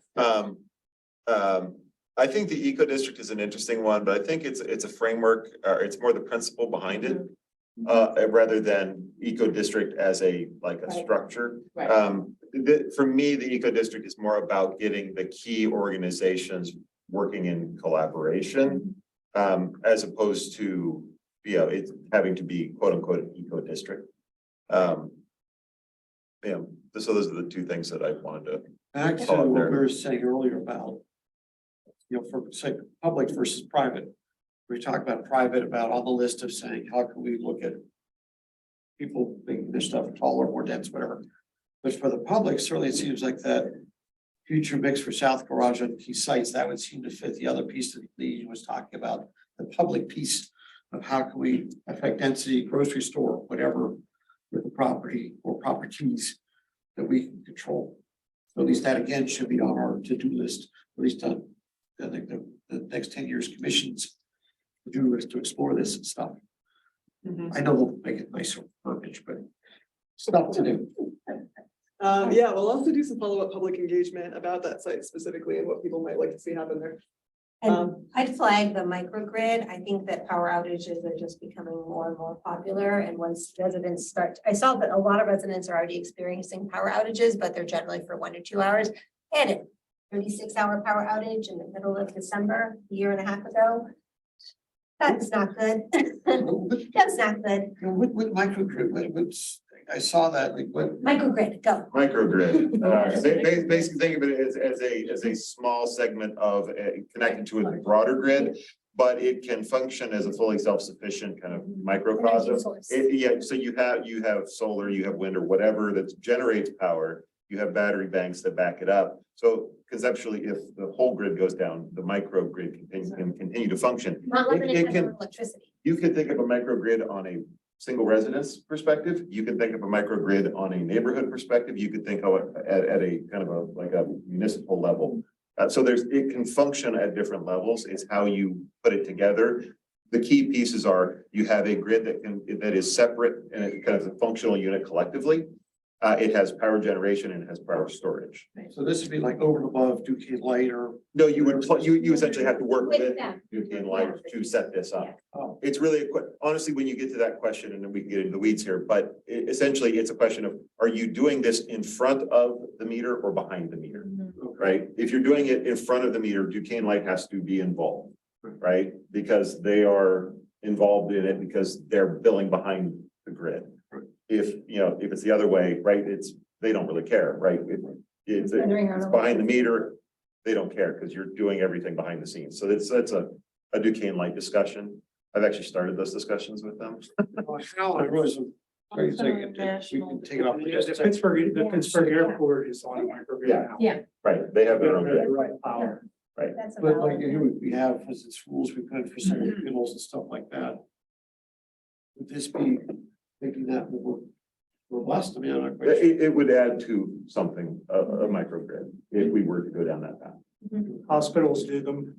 Speaker 8: I think the eco district is an interesting one, but I think it's a framework, it's more the principle behind it. Rather than eco district as a
Speaker 7: Right.
Speaker 8: structure.
Speaker 2: Right.
Speaker 8: For me, the eco district is more about getting the key organizations working in collaboration. As opposed to, it's having to be quote unquote an eco district. So those are the two things that I wanted to.
Speaker 1: Back to what we were saying earlier about, for say, public versus private. We talk about private, about on the list of saying, how can we look at people making their stuff taller, more dense, whatever. But for the public, certainly it seems like that future mix for South Garage and key sites, that would seem to fit the other piece that Lee was talking about, the public piece of how can we affect density, grocery store, whatever, with the property or properties that we can control. So at least that again should be on our to-do list, at least on, I think the next 10 years commissions to do is to explore this and stuff. I know they'll make it nicer verbiage, but stuff to do.
Speaker 9: Yeah, we'll also do some follow-up public engagement about that site specifically and what people might like to see happen there.
Speaker 7: And I'd flag the microgrid. I think that power outages are just becoming more and more popular. And once residents start, I saw that a lot of residents are already experiencing power outages, but they're generally for 1 to 2 hours. And a 36-hour power outage in the middle of December, a year and a half ago. That's not good. That's not good.
Speaker 1: With microgrid, I saw that, like, what,
Speaker 7: Microgrid, go.
Speaker 8: Microgrid, basically think of it as a small segment of, connected to a broader grid. But it can function as a fully self-sufficient kind of microcosm.
Speaker 7: Energy source.
Speaker 8: Yeah, so you have solar, you have wind or whatever that generates power. You have battery banks that back it up. So conceptually, if the whole grid goes down, the microgrid can continue to function.
Speaker 7: Not
Speaker 8: It
Speaker 7: limited to
Speaker 8: can,
Speaker 7: electricity.
Speaker 8: you can think of a microgrid on a single residence perspective. You can think of a microgrid on a neighborhood perspective. You could think of it at a kind of like a municipal level. So it can function at different levels. It's how you put it together. The key pieces are you have a grid that is separate and it kind of a functional unit collectively. It has power generation and it has power storage.
Speaker 1: so this would be like over and above Duquesne Light or,
Speaker 8: No, you essentially have to work with
Speaker 7: With
Speaker 8: it
Speaker 7: them.
Speaker 8: in life to set this up.
Speaker 1: oh,
Speaker 8: It's really, honestly, when you get to that question, and then we can get into the weeds here, but essentially it's a question of, are you doing this in front of the meter or behind the meter? Right? If you're doing it in front of the meter, Duquesne Light has to be involved, right? Because they are involved in it because they're billing behind the grid. If it's the other way, right, they don't really care, right? It's behind the meter, they don't care because you're doing everything behind the scenes. So that's a Duquesne Light discussion. I've actually started those discussions with them.
Speaker 1: how, I realize, we can take it off.
Speaker 4: The Pittsburgh Airport is on a microgrid
Speaker 8: Yeah.
Speaker 4: now.
Speaker 2: Yeah.
Speaker 8: Right, they have their own grid,
Speaker 4: Right, power.
Speaker 8: right?
Speaker 7: That's
Speaker 1: But
Speaker 7: about.
Speaker 1: like here we have, as it's rules we put in for some bills and stuff like that. Would this be making that more robust? I mean, I'm not quite sure.
Speaker 8: It would add to something, a microgrid, if we were to go down that path.
Speaker 4: Hospitals do them.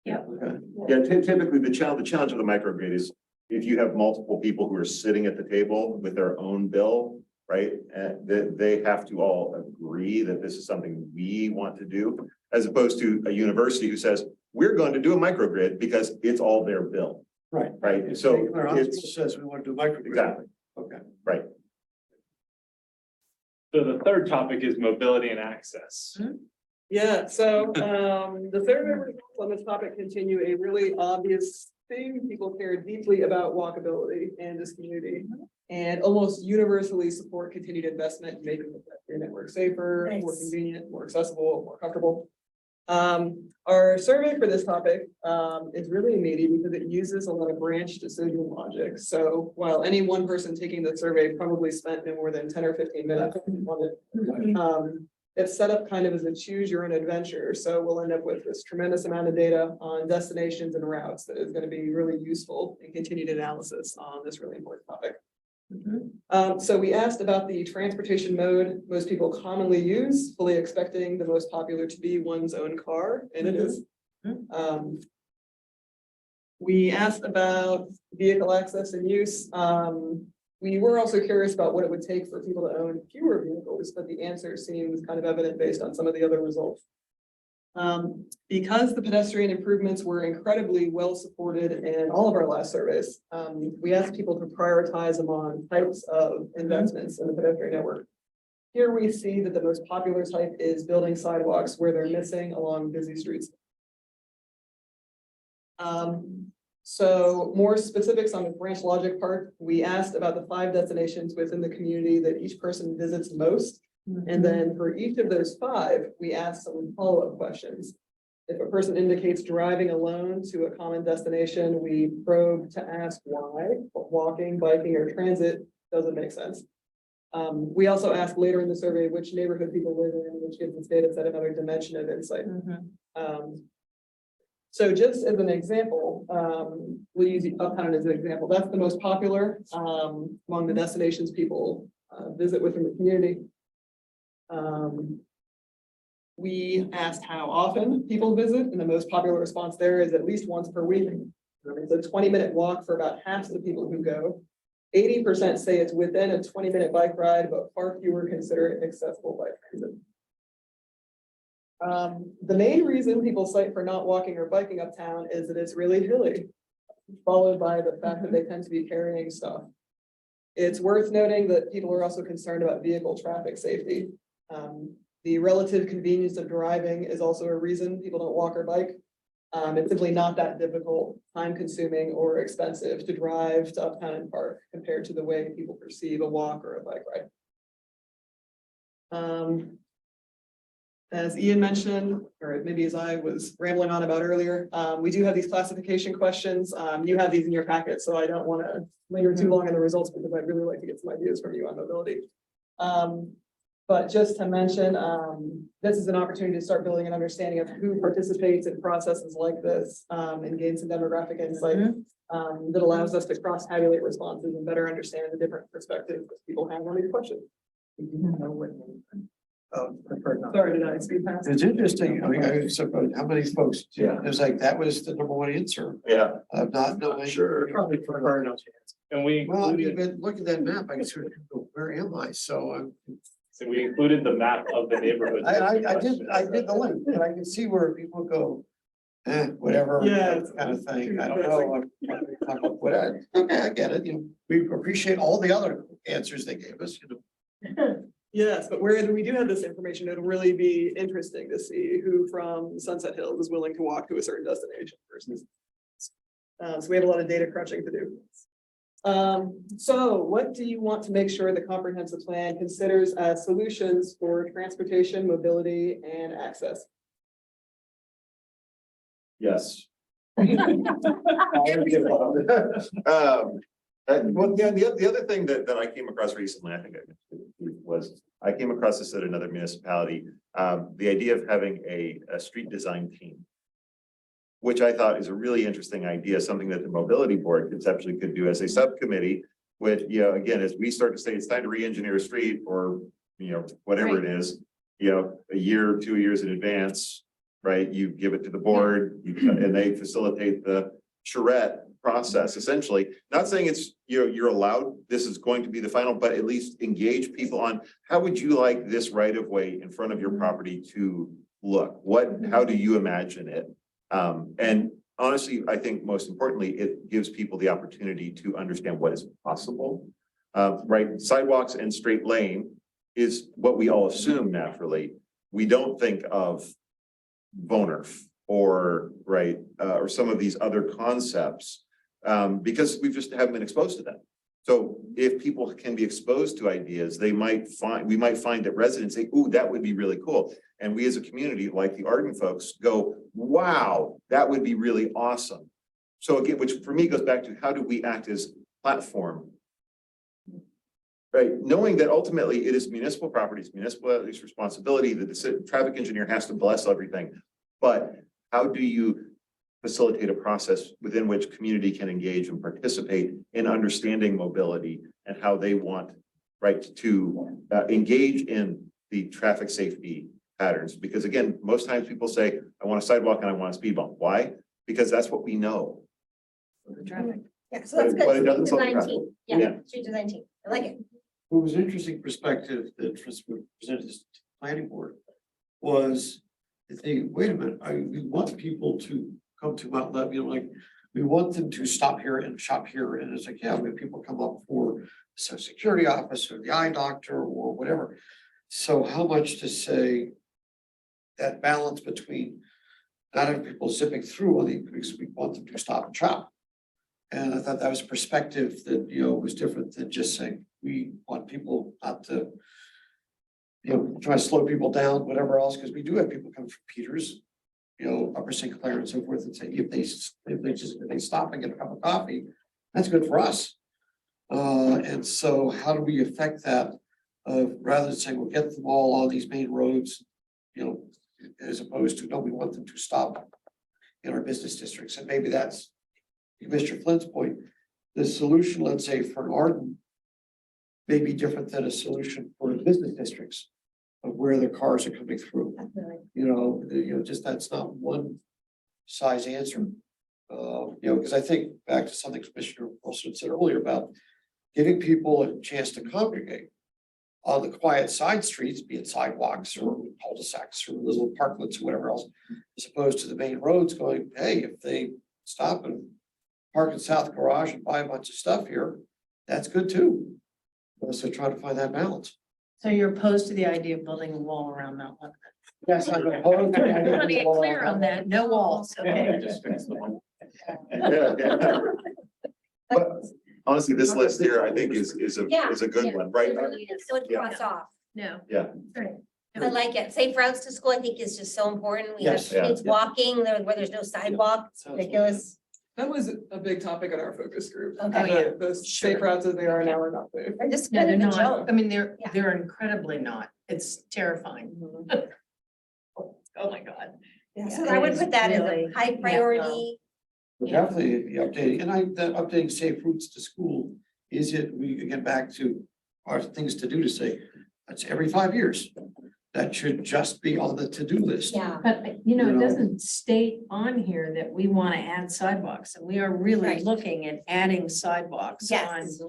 Speaker 1: Okay.
Speaker 8: Yeah, typically the challenge of the microgrid is if you have multiple people who are sitting at the table with their own bill, right? And they have to all agree that this is something we want to do, as opposed to a university who says, we're going to do a microgrid because it's all their bill,
Speaker 1: Right.
Speaker 8: right? So
Speaker 1: Our hospital
Speaker 8: it's,
Speaker 1: says we want to do microgrid.
Speaker 8: exactly,
Speaker 1: Okay.
Speaker 8: right.
Speaker 12: So the third topic is mobility and access.
Speaker 9: Yeah, so the survey results on this topic continue a really obvious thing. People care deeply about walkability in this community. And almost universally support continued investment in making the network safer, more
Speaker 7: Nice.
Speaker 9: convenient, more accessible, more comfortable. Our survey for this topic is really meaty because it uses a lot of branch decision logic. So while any one person taking the survey probably spent no more than 10 or 15 minutes on it, it's set up kind of as a choose your own adventure. So we'll end up with this tremendous amount of data on destinations and routes that is going to be really useful in continued analysis on this really important topic. So we asked about the transportation mode most people commonly use, fully expecting the most popular to be one's own car, and it is. We asked about vehicle access and use. We were also curious about what it would take for people to own fewer vehicles, but the answer seems kind of evident based on some of the other results. Because the pedestrian improvements were incredibly well supported in all of our last surveys, we asked people to prioritize among types of investments in the pedestrian network. Here we see that the most popular type is building sidewalks where they're missing along busy streets. So more specifics on the branch logic part, we asked about the 5 destinations within the community that each person visits most. And then for each of those 5, we asked some follow-up questions. If a person indicates driving alone to a common destination, we probe to ask why, walking, biking, or transit doesn't make sense. We also asked later in the survey which neighborhood people live in, which gives this data set another dimension of insight. So just as an example, we'll use the Uptown as an example. That's the most popular among the destinations people visit within the community. We asked how often people visit, and the most popular response there is at least once per week. It's a 20-minute walk for about half of the people who go. 80% say it's within a 20-minute bike ride, but far fewer consider it accessible by transit. The main reason people cite for not walking or biking uptown is that it's really hilly, followed by the fact that they tend to be carrying stuff. It's worth noting that people are also concerned about vehicle traffic safety. The relative convenience of driving is also a reason people don't walk or bike. It's simply not that difficult, time consuming or expensive to drive to Uptown and Park compared to the way people perceive a walk or a bike ride. As Ian mentioned, or maybe as I was rambling on about earlier, we do have these classification questions. You have these in your packet, so I don't want to linger too long on the results because I'd really like to get some ideas from you on mobility. But just to mention, this is an opportunity to start building an understanding of who participates in processes like this, and gain some demographic insight that allows us to cross-tabulate responses and better understand the different perspectives that people have on these questions.
Speaker 13: Preferred not.
Speaker 9: Sorry, did I speak fast?
Speaker 1: It's interesting, I mean, I was surprised how many folks, it was like, that was the number one answer.
Speaker 8: Yeah,
Speaker 1: Of not knowing.
Speaker 8: sure.
Speaker 13: Probably prefer not to.
Speaker 12: And we
Speaker 1: Well, I mean,
Speaker 12: included,
Speaker 1: but look at that map, I can sort of go, where am I? So
Speaker 12: so we included the map of the neighborhood.
Speaker 1: I did the link, and I can see where people go, whatever.
Speaker 9: Yeah, it's-
Speaker 1: Kind of thing, I don't know. Whatever, okay, I get it, you know, we appreciate all the other answers they gave us, you know.
Speaker 9: Yes, but where we do have this information, it'll really be interesting to see who from Sunset Hills is willing to walk to a certain destination versus. So we have a lot of data crunching to do. So what do you want to make sure the comprehensive plan considers as solutions for transportation, mobility, and access?
Speaker 8: Yes. Well, yeah, the other thing that I came across recently, I think I came across this at another municipality, the idea of having a street design team. Which I thought is a really interesting idea, something that the mobility board conceptually could do as a subcommittee. With, you know, again, as we start to say, it's time to re-engineer a street or, you know, whatever it is. You know, a year, 2 years in advance, right? You give it to the board, and they facilitate the charrette process, essentially. Not saying it's, you're allowed, this is going to be the final, but at least engage people on how would you like this right of way in front of your property to look? How do you imagine it? And honestly, I think most importantly, it gives people the opportunity to understand what is possible. Right, sidewalks and straight lane is what we all assume naturally. We don't think of Boner or or some of these other concepts because we just haven't been exposed to them. So if people can be exposed to ideas, we might find that residents say, "Ooh, that would be really cool." And we as a community, like the Arden folks, go, "Wow, that would be really awesome." So again, which for me goes back to how do we act as platform? Right, knowing that ultimately it is municipal properties, municipality's responsibility, that the traffic engineer has to bless everything. But how do you facilitate a process within which community can engage and participate in understanding mobility and how they want, to engage in the traffic safety patterns? Because again, most times people say, I want a sidewalk and I want a speed bump. Why? Because that's what we know.
Speaker 2: Traffic.
Speaker 7: Yeah, so that's
Speaker 8: But it
Speaker 7: good.
Speaker 8: doesn't
Speaker 7: Street
Speaker 8: solve
Speaker 7: design
Speaker 8: traffic.
Speaker 7: team.
Speaker 8: Yeah.
Speaker 7: Yeah, street design team. I like it.
Speaker 1: What was an interesting perspective that was presented to the planning board was to think, wait a minute, we want people to come to Mount Lebanon, you know, like, we want them to stop here and shop here, and it's like, yeah, when people come up for the social security office or the eye doctor or whatever. So how much to say that balance between not having people zipping through, because we want them to stop and shop. And I thought that was a perspective that, you know, was different than just saying, we want people not to, you know, try to slow people down, whatever else, because we do have people come from Peters, you know, Upper St. Clair and so forth, and say, if they stop and get a cup of coffee, that's good for us. And so how do we affect that? Rather than saying, we'll get them all on these main roads, you know, as opposed to, no, we want them to stop in our business districts. And maybe that's Mr. Flint's point. The solution, let's say, for an Arden may be different than a solution for the business districts of where the cars are coming through. You know, just that's not one size answer. You know, because I think back to something Commissioner Wilson said earlier about giving people a chance to congregate on the quiet side streets, be it sidewalks or cul-de-sacs or little parklets or whatever else, as opposed to the main roads going, hey, if they stop and park in South Garage and buy a bunch of stuff here, that's good too. So trying to find that balance.
Speaker 2: So you're opposed to the idea of building a wall around Mount Lebanon?
Speaker 1: Yes, I
Speaker 2: I want to get clear on that, no walls, okay?
Speaker 3: Just fix the one.
Speaker 8: Yeah, yeah. But honestly, this list here, I think is a good one, right?
Speaker 7: It really is. So it
Speaker 8: Yeah.
Speaker 7: cross off.
Speaker 2: No.
Speaker 8: Yeah.
Speaker 7: I like it. Safe routes to school, I think is just so important. We have
Speaker 1: Yes.
Speaker 8: Yeah.
Speaker 7: kids walking there where there's no sidewalk. It's ridiculous.
Speaker 9: That was a big topic in our focus group.
Speaker 7: Okay.
Speaker 2: Oh, yeah.
Speaker 9: The safe routes as they are now are not safe.
Speaker 7: I just
Speaker 2: No,
Speaker 7: kind
Speaker 2: they're
Speaker 7: of a
Speaker 2: not.
Speaker 7: joke.
Speaker 2: I mean, they're
Speaker 7: Yeah.
Speaker 2: incredibly not. It's terrifying. Oh, my God.
Speaker 7: Yeah,
Speaker 2: Yeah,
Speaker 7: so I would
Speaker 2: it
Speaker 7: put
Speaker 2: is
Speaker 7: that as
Speaker 2: really-
Speaker 7: a high priority.
Speaker 1: But definitely the updating, and the updating safe routes to school is it, we get back to our things to do to say, that's every 5 years. That should just be on the to-do list.
Speaker 7: Yeah,
Speaker 2: But, it
Speaker 1: You know.
Speaker 2: doesn't state on here that we want to add sidewalks, and we are really
Speaker 7: Right.
Speaker 2: looking at adding sidewalks on
Speaker 7: yes.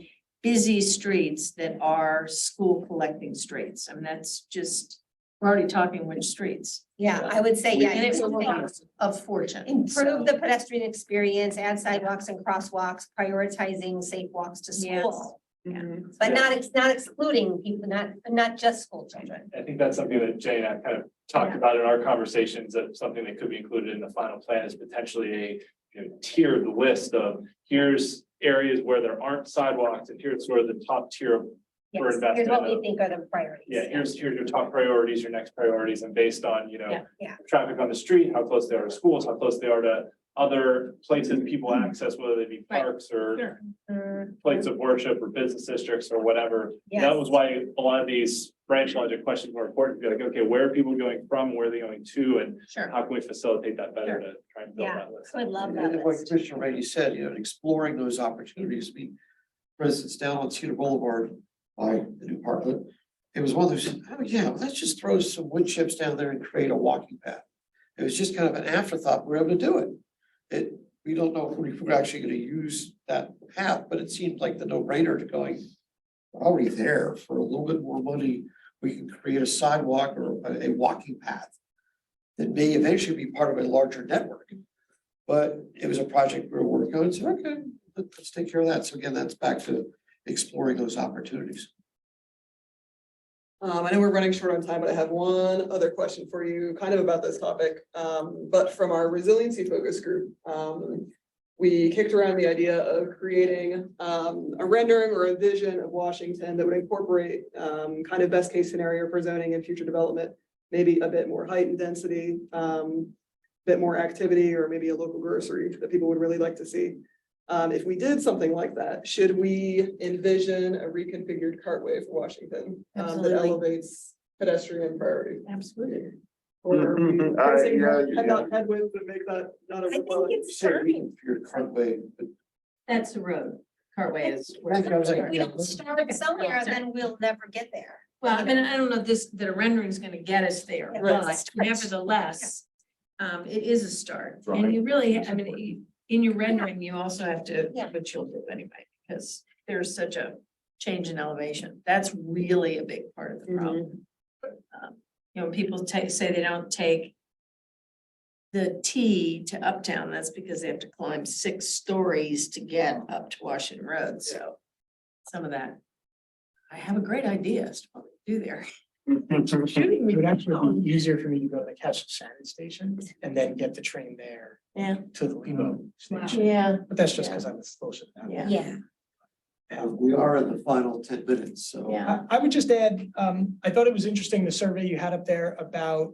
Speaker 2: busy streets that are school collecting streets. I mean, that's just, we're already talking which streets.
Speaker 7: Yeah, I would say, yeah.
Speaker 2: And it
Speaker 7: you
Speaker 2: will
Speaker 7: would
Speaker 2: cost a fortune.
Speaker 7: improve
Speaker 2: so-
Speaker 7: the pedestrian experience, add sidewalks and crosswalks, prioritizing safe walks to
Speaker 2: Yes.
Speaker 7: school.
Speaker 9: Mhm.
Speaker 7: But not excluding people, not just school children.
Speaker 12: I think that's something that Jay and I kind of talked about in our conversations, that something that could be included in the final plan is potentially a, tiered list of, here's areas where there aren't sidewalks, and here's sort of the top tier of, For
Speaker 7: Yes, here's what we
Speaker 12: investment.
Speaker 7: think are the priorities.
Speaker 12: yeah, here's your top priorities, your next priorities, and based on,
Speaker 2: Yeah.
Speaker 7: Yeah.
Speaker 12: traffic on the street, how close they are to schools, how close they are to other places people access, whether they be
Speaker 2: Right.
Speaker 12: parks or
Speaker 2: Sure.
Speaker 12: places of worship or business districts or whatever.
Speaker 7: Yes.
Speaker 12: That was why a lot of these branch logic questions were important, to be like, okay, where are people going from, where are they going to, and
Speaker 2: Sure.
Speaker 12: how can we facilitate that better to try and build
Speaker 7: Yeah.
Speaker 12: that list?
Speaker 7: I would love that
Speaker 1: And like
Speaker 7: list.
Speaker 1: Commissioner Ray, you said, exploring those opportunities, I mean, for instance, down on Cedar Boulevard by the new parklet. It was one of those, oh yeah, let's just throw some wood chips down there and create a walking path. It was just kind of an afterthought, we were able to do it. We don't know if we're actually gonna use that path, but it seemed like the no-brainer to going. We're already there for a little bit more money, we can create a sidewalk or a walking path. That may eventually be part of a larger network. But it was a project we were working on, so okay, let's take care of that. So again, that's back to exploring those opportunities.
Speaker 9: I know we're running short on time, but I have one other question for you, kind of about this topic. But from our resiliency focus group, we kicked around the idea of creating a rendering or a vision of Washington that would incorporate kind of best case scenario for zoning and future development, maybe a bit more height and density, bit more activity, or maybe a local grocery that people would really like to see. If we did something like that, should we envision a reconfigured cartway for Washington that
Speaker 2: Absolutely.
Speaker 9: elevates pedestrian priority?
Speaker 2: Absolutely.
Speaker 9: Or are we facing
Speaker 8: yeah.
Speaker 9: headwinds that make that not a?
Speaker 7: I think it's
Speaker 1: Say
Speaker 7: fine.
Speaker 1: your cartway, but
Speaker 2: That's the road. Cartway is.
Speaker 1: I think I was like,
Speaker 7: If we don't start somewhere, then we'll never get there.
Speaker 2: Well, I mean, I don't know if that a rendering is gonna get us there,
Speaker 7: Yeah,
Speaker 2: but
Speaker 7: right.
Speaker 2: nevertheless, it is a start.
Speaker 8: Right.
Speaker 2: And you really, I mean, in your rendering, you also have to,
Speaker 7: Yeah.
Speaker 2: which you'll do anyway, because there's such a change in elevation. That's really a big part of the problem. When people say they don't take the T to Uptown, that's because they have to climb 6 stories to get up to Washington Road, so some of that. I have a great idea as to what we do there. Shooting
Speaker 10: It
Speaker 2: me
Speaker 10: would actually
Speaker 2: down.
Speaker 10: be easier for me to go to the Castle Shannon station and then get the train there
Speaker 2: Yeah,
Speaker 10: to the Limo station.
Speaker 2: yeah,
Speaker 10: But that's just because I'm a social.
Speaker 2: yeah.
Speaker 7: Yeah,
Speaker 1: we are in the final 10 minutes, so.
Speaker 2: Yeah.
Speaker 13: I would just add, I thought it was interesting, the survey you had up there about,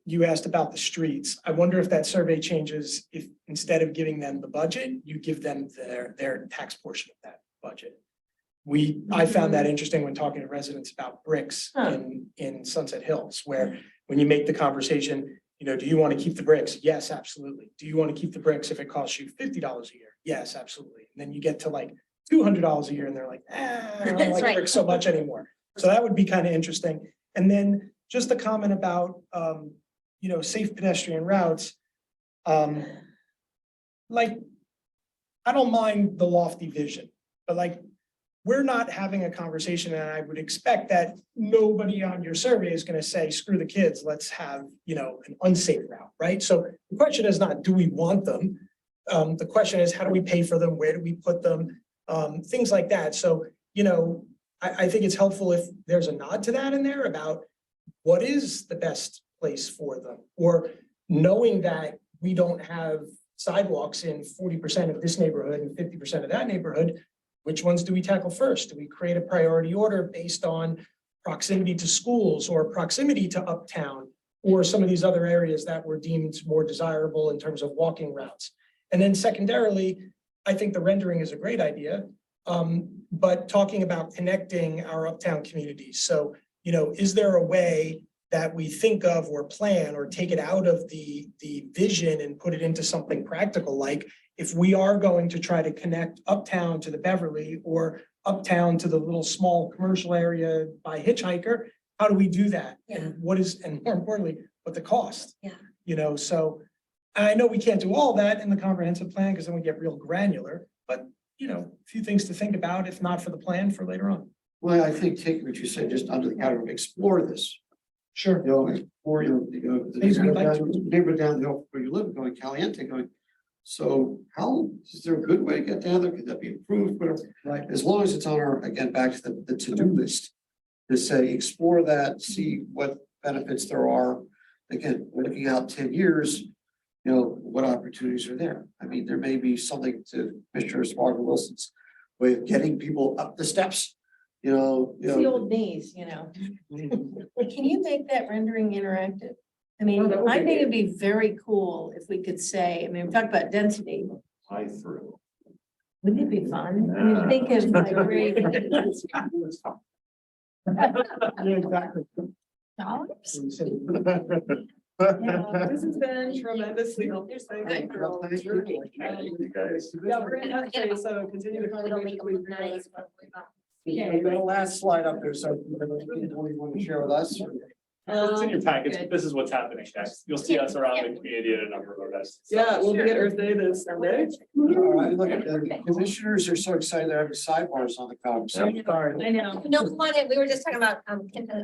Speaker 13: you asked about the streets. I wonder if that survey changes if instead of giving them the budget, you give them their tax portion of that budget. I found that interesting when talking to residents about bricks
Speaker 2: Huh.
Speaker 13: in Sunset Hills, where when you make the conversation, do you want to keep the bricks? Yes, absolutely. Do you want to keep the bricks if it costs you $50 a year? Yes, absolutely. And then you get to like $200 a year and they're like, I don't
Speaker 7: That's
Speaker 13: like
Speaker 7: right.
Speaker 13: bricks so much anymore. So that would be kind of interesting. And then just a comment about, safe pedestrian routes. Like, I don't mind the lofty vision, but like, we're not having a conversation, and I would expect that nobody on your survey is gonna say, screw the kids, let's have, an unsafe route, right? So the question is not, do we want them? The question is, how do we pay for them? Where do we put them? Things like that. So, I think it's helpful if there's a nod to that in there about, what is the best place for them? Or knowing that we don't have sidewalks in 40% of this neighborhood and 50% of that neighborhood, which ones do we tackle first? Do we create a priority order based on proximity to schools or proximity to uptown? Or some of these other areas that were deemed more desirable in terms of walking routes? And then secondarily, I think the rendering is a great idea. But talking about connecting our uptown communities. So, is there a way that we think of or plan or take it out of the vision and put it into something practical? Like if we are going to try to connect uptown to the Beverly or uptown to the little small commercial area by Hitchhiker, how do we do that? And and more importantly, what the cost?
Speaker 7: Yeah.
Speaker 13: So I know we can't do all that in the comprehensive plan because then we get real granular, but a few things to think about, if not for the plan, for later on.
Speaker 1: Well, I think take what you said, just under the counter, explore this.
Speaker 13: Sure.
Speaker 1: Explore, the
Speaker 13: Things we'd like
Speaker 1: neighbor down the hill where you live, going Caliente, going. So how, is there a good way to get down there? Could that be improved? Whatever.
Speaker 13: Right.
Speaker 1: As long as it's on our, again, back to the to-do list. To say, explore that, see what benefits there are. Again, we're looking out 10 years, what opportunities are there? I mean, there may be something to Mr. Spargo Wilson's way of getting people up the steps,
Speaker 2: It's the old days, Can you make that rendering interactive? I mean,
Speaker 1: Oh, that would
Speaker 2: I
Speaker 1: be
Speaker 2: think it'd be very cool if we could say, we talk about density.
Speaker 8: I through.
Speaker 2: Wouldn't it be fun? I mean, think of like
Speaker 13: Yeah, exactly.
Speaker 2: dollars.
Speaker 9: This has been tremendously helpful. Thank you for all the work.
Speaker 8: You guys.
Speaker 9: Yeah, we're in that phase, so continue to.
Speaker 7: It'll make them look nice, but we're not-
Speaker 1: We've got a last slide up there, so what you want to share with us?
Speaker 12: It's in your package.
Speaker 2: Good.
Speaker 12: This is what's happening next. You'll see us around the community at a number of events.
Speaker 9: Yeah, we'll be at Earth Day this Sunday.
Speaker 1: All right, look at the commissioners are so excited they're having sidebars on the conversation.
Speaker 2: I know.
Speaker 7: No, come on in. We were just talking about,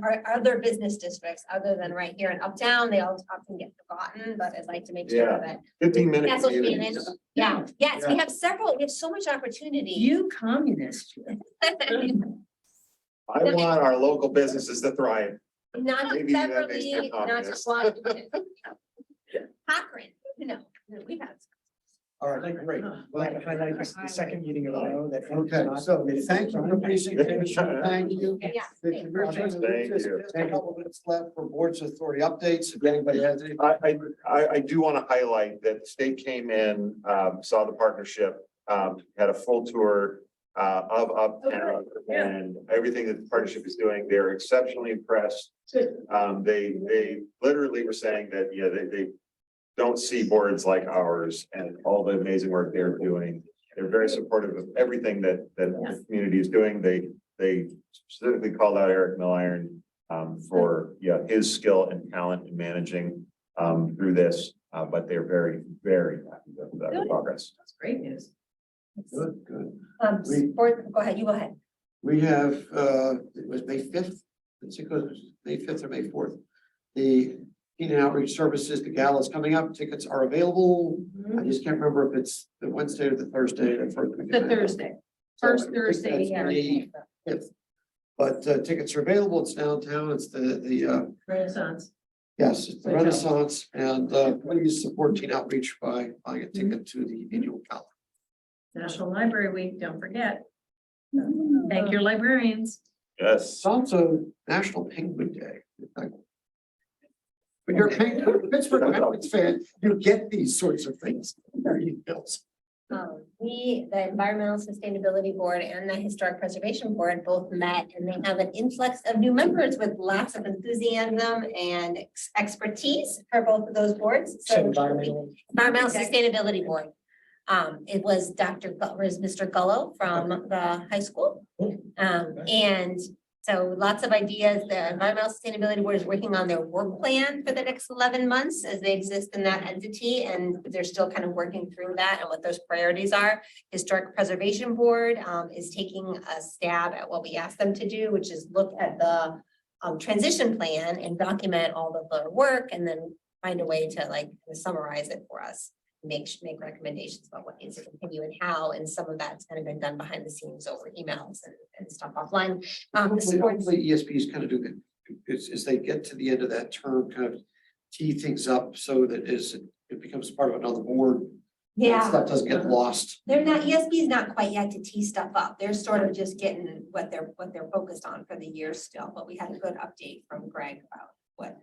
Speaker 7: our other business districts, other than right here in Uptown, they all often get forgotten, but I'd like to make sure
Speaker 8: Yeah.
Speaker 7: that.
Speaker 8: 15-minute
Speaker 7: Castle's
Speaker 8: meetings.
Speaker 7: managed. Yeah, yes, we have several, we have so much opportunity.
Speaker 2: You communist.
Speaker 8: I want our local businesses to thrive.
Speaker 7: Not just
Speaker 8: Maybe that makes
Speaker 7: Beverly,
Speaker 8: them
Speaker 7: not just Washington. Cochrane, we have.
Speaker 1: All right, great.
Speaker 13: Like to highlight this is the second meeting in a row that.
Speaker 1: Okay, so thank you for the presentation. Thank you.
Speaker 7: Yeah.
Speaker 1: Thank you very much.
Speaker 8: Thank you.
Speaker 1: Just a couple minutes left for boards authority updates. If anybody has any.
Speaker 8: I do want to highlight that the state came in, saw the partnership, had a full tour of Uptown and everything that the partnership is doing. They're exceptionally impressed. They literally were saying that, they don't see boards like ours and all the amazing work they're doing. They're very supportive of everything that the community is doing. They specifically called out Eric Milliron for his skill and talent in managing through this. But they're very, very happy with the progress.
Speaker 2: That's great news.
Speaker 1: Good, good.
Speaker 7: Go ahead, you go ahead.
Speaker 1: We have, it was May 5th. It goes May 5th or May 4th. The Keenan Outreach Services, the gala is coming up. Tickets are available. I just can't remember if it's the Wednesday or the Thursday. The first week of
Speaker 2: The
Speaker 1: May.
Speaker 2: Thursday,
Speaker 1: So
Speaker 2: first
Speaker 1: I think
Speaker 2: Thursday,
Speaker 1: that's
Speaker 2: yeah.
Speaker 1: May 5th. But tickets are available. It's downtown. It's the
Speaker 2: Renaissance.
Speaker 1: yes, it's the
Speaker 2: Hotel.
Speaker 1: Renaissance, and please support Teen Outreach by buying a ticket to the annual gala.
Speaker 2: National Library Week, don't forget. Thank your librarians.
Speaker 8: Yes.
Speaker 1: It's also National Penguin Day. When you're a Pittsburgh Penguins fan, you get these sorts of things. There you go.
Speaker 7: The Environmental Sustainability Board and the Historic Preservation Board both met, and they have an influx of new members with lots of enthusiasm and expertise for both of those boards. So
Speaker 13: Environmental.
Speaker 7: Environmental Sustainability Board. It was Mr. Gullo from the high school. And so lots of ideas. The Environmental Sustainability Board is working on their work plan for the next 11 months as they exist in that entity. And they're still kind of working through that and what those priorities are. Historic Preservation Board is taking a stab at what we asked them to do, which is look at the transition plan and document all of their work and then find a way to summarize it for us. Make recommendations about what needs to continue and how, and some of that's kind of been done behind the scenes over emails and stuff offline. This board-
Speaker 1: Hopefully ESP is kind of doing as they get to the end of that term, kind of tee things up so that it becomes part of another board. that
Speaker 7: Yeah,
Speaker 1: Stuff doesn't get lost.
Speaker 7: they're not, ESB is not quite yet to tee stuff up. They're sort of just getting what they're focused on for the year still, but we had a good update from Greg about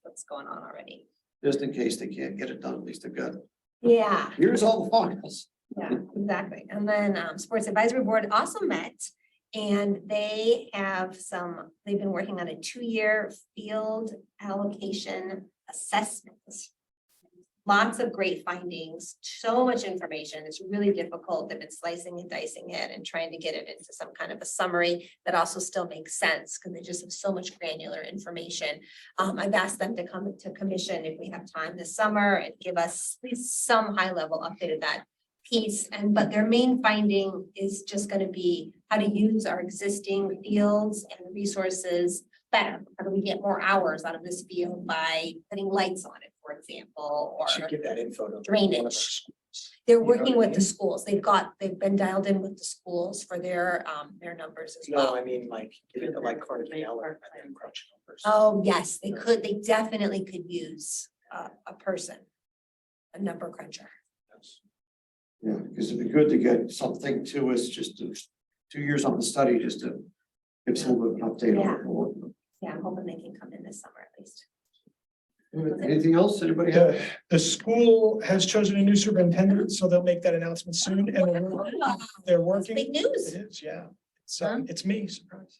Speaker 7: what's going on already.
Speaker 1: Just in case they can't get it done, at least they've got,
Speaker 7: Yeah.
Speaker 1: here's all the files.
Speaker 7: Yeah, exactly. And then Sports Advisory Board also met. And they've been working on a 2-year field allocation assessment. Lots of great findings, so much information. It's really difficult. They've been slicing and dicing it and trying to get it into some kind of a summary that also still makes sense because they just have so much granular information. I've asked them to come to commission if we have time this summer and give us at least some high level update of that piece. But their main finding is just going to be how to use our existing fields and resources better. How do we get more hours out of this field by putting lights on it, for example, or
Speaker 13: Should give that info to.
Speaker 7: drainage. They're
Speaker 13: You know what
Speaker 7: working
Speaker 13: I
Speaker 7: with the
Speaker 13: mean?
Speaker 7: schools. They've been dialed in with the schools for their numbers as
Speaker 13: No,
Speaker 7: well.
Speaker 13: I mean, like, give it to like Carnegie Mellon, I think, crunch numbers.
Speaker 7: Oh, yes, they definitely could use a person, a number cruncher.
Speaker 1: Yeah, because it'd be good to get something to us, just 2 years on the study, just to give us a little bit of an update on it.
Speaker 7: Yeah, I'm hoping they can come in this summer at least.
Speaker 1: Anything else? Anybody have?
Speaker 13: The school has chosen a new superintendent, so they'll make that announcement soon, and they're
Speaker 7: That's
Speaker 13: working.
Speaker 7: big news.
Speaker 13: It is, yeah. It's me, surprise.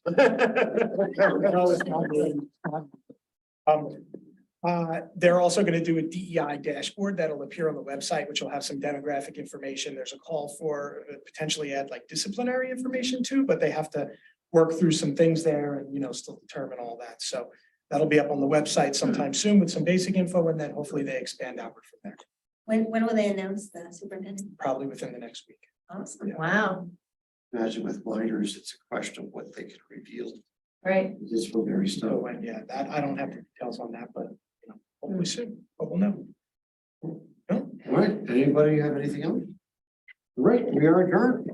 Speaker 13: They're also gonna do a DEI dashboard that'll appear on the website, which will have some demographic information. There's a call for potentially add like disciplinary information too, but they have to work through some things there and, still determine all that. So that'll be up on the website sometime soon with some basic info, and then hopefully they expand outward from there,
Speaker 7: When will they announce the superintendent?
Speaker 13: probably within the next week.
Speaker 7: Awesome.
Speaker 13: Yeah.
Speaker 2: Wow,
Speaker 1: Imagine with minors, it's a question of what they can reveal.
Speaker 2: right.
Speaker 1: It is for very
Speaker 13: So
Speaker 1: stuff.
Speaker 13: when, yeah, that, I don't have the details on that, but, hopefully soon, but we'll know. No?
Speaker 1: All right, anybody have anything else? All right, we are adjourned.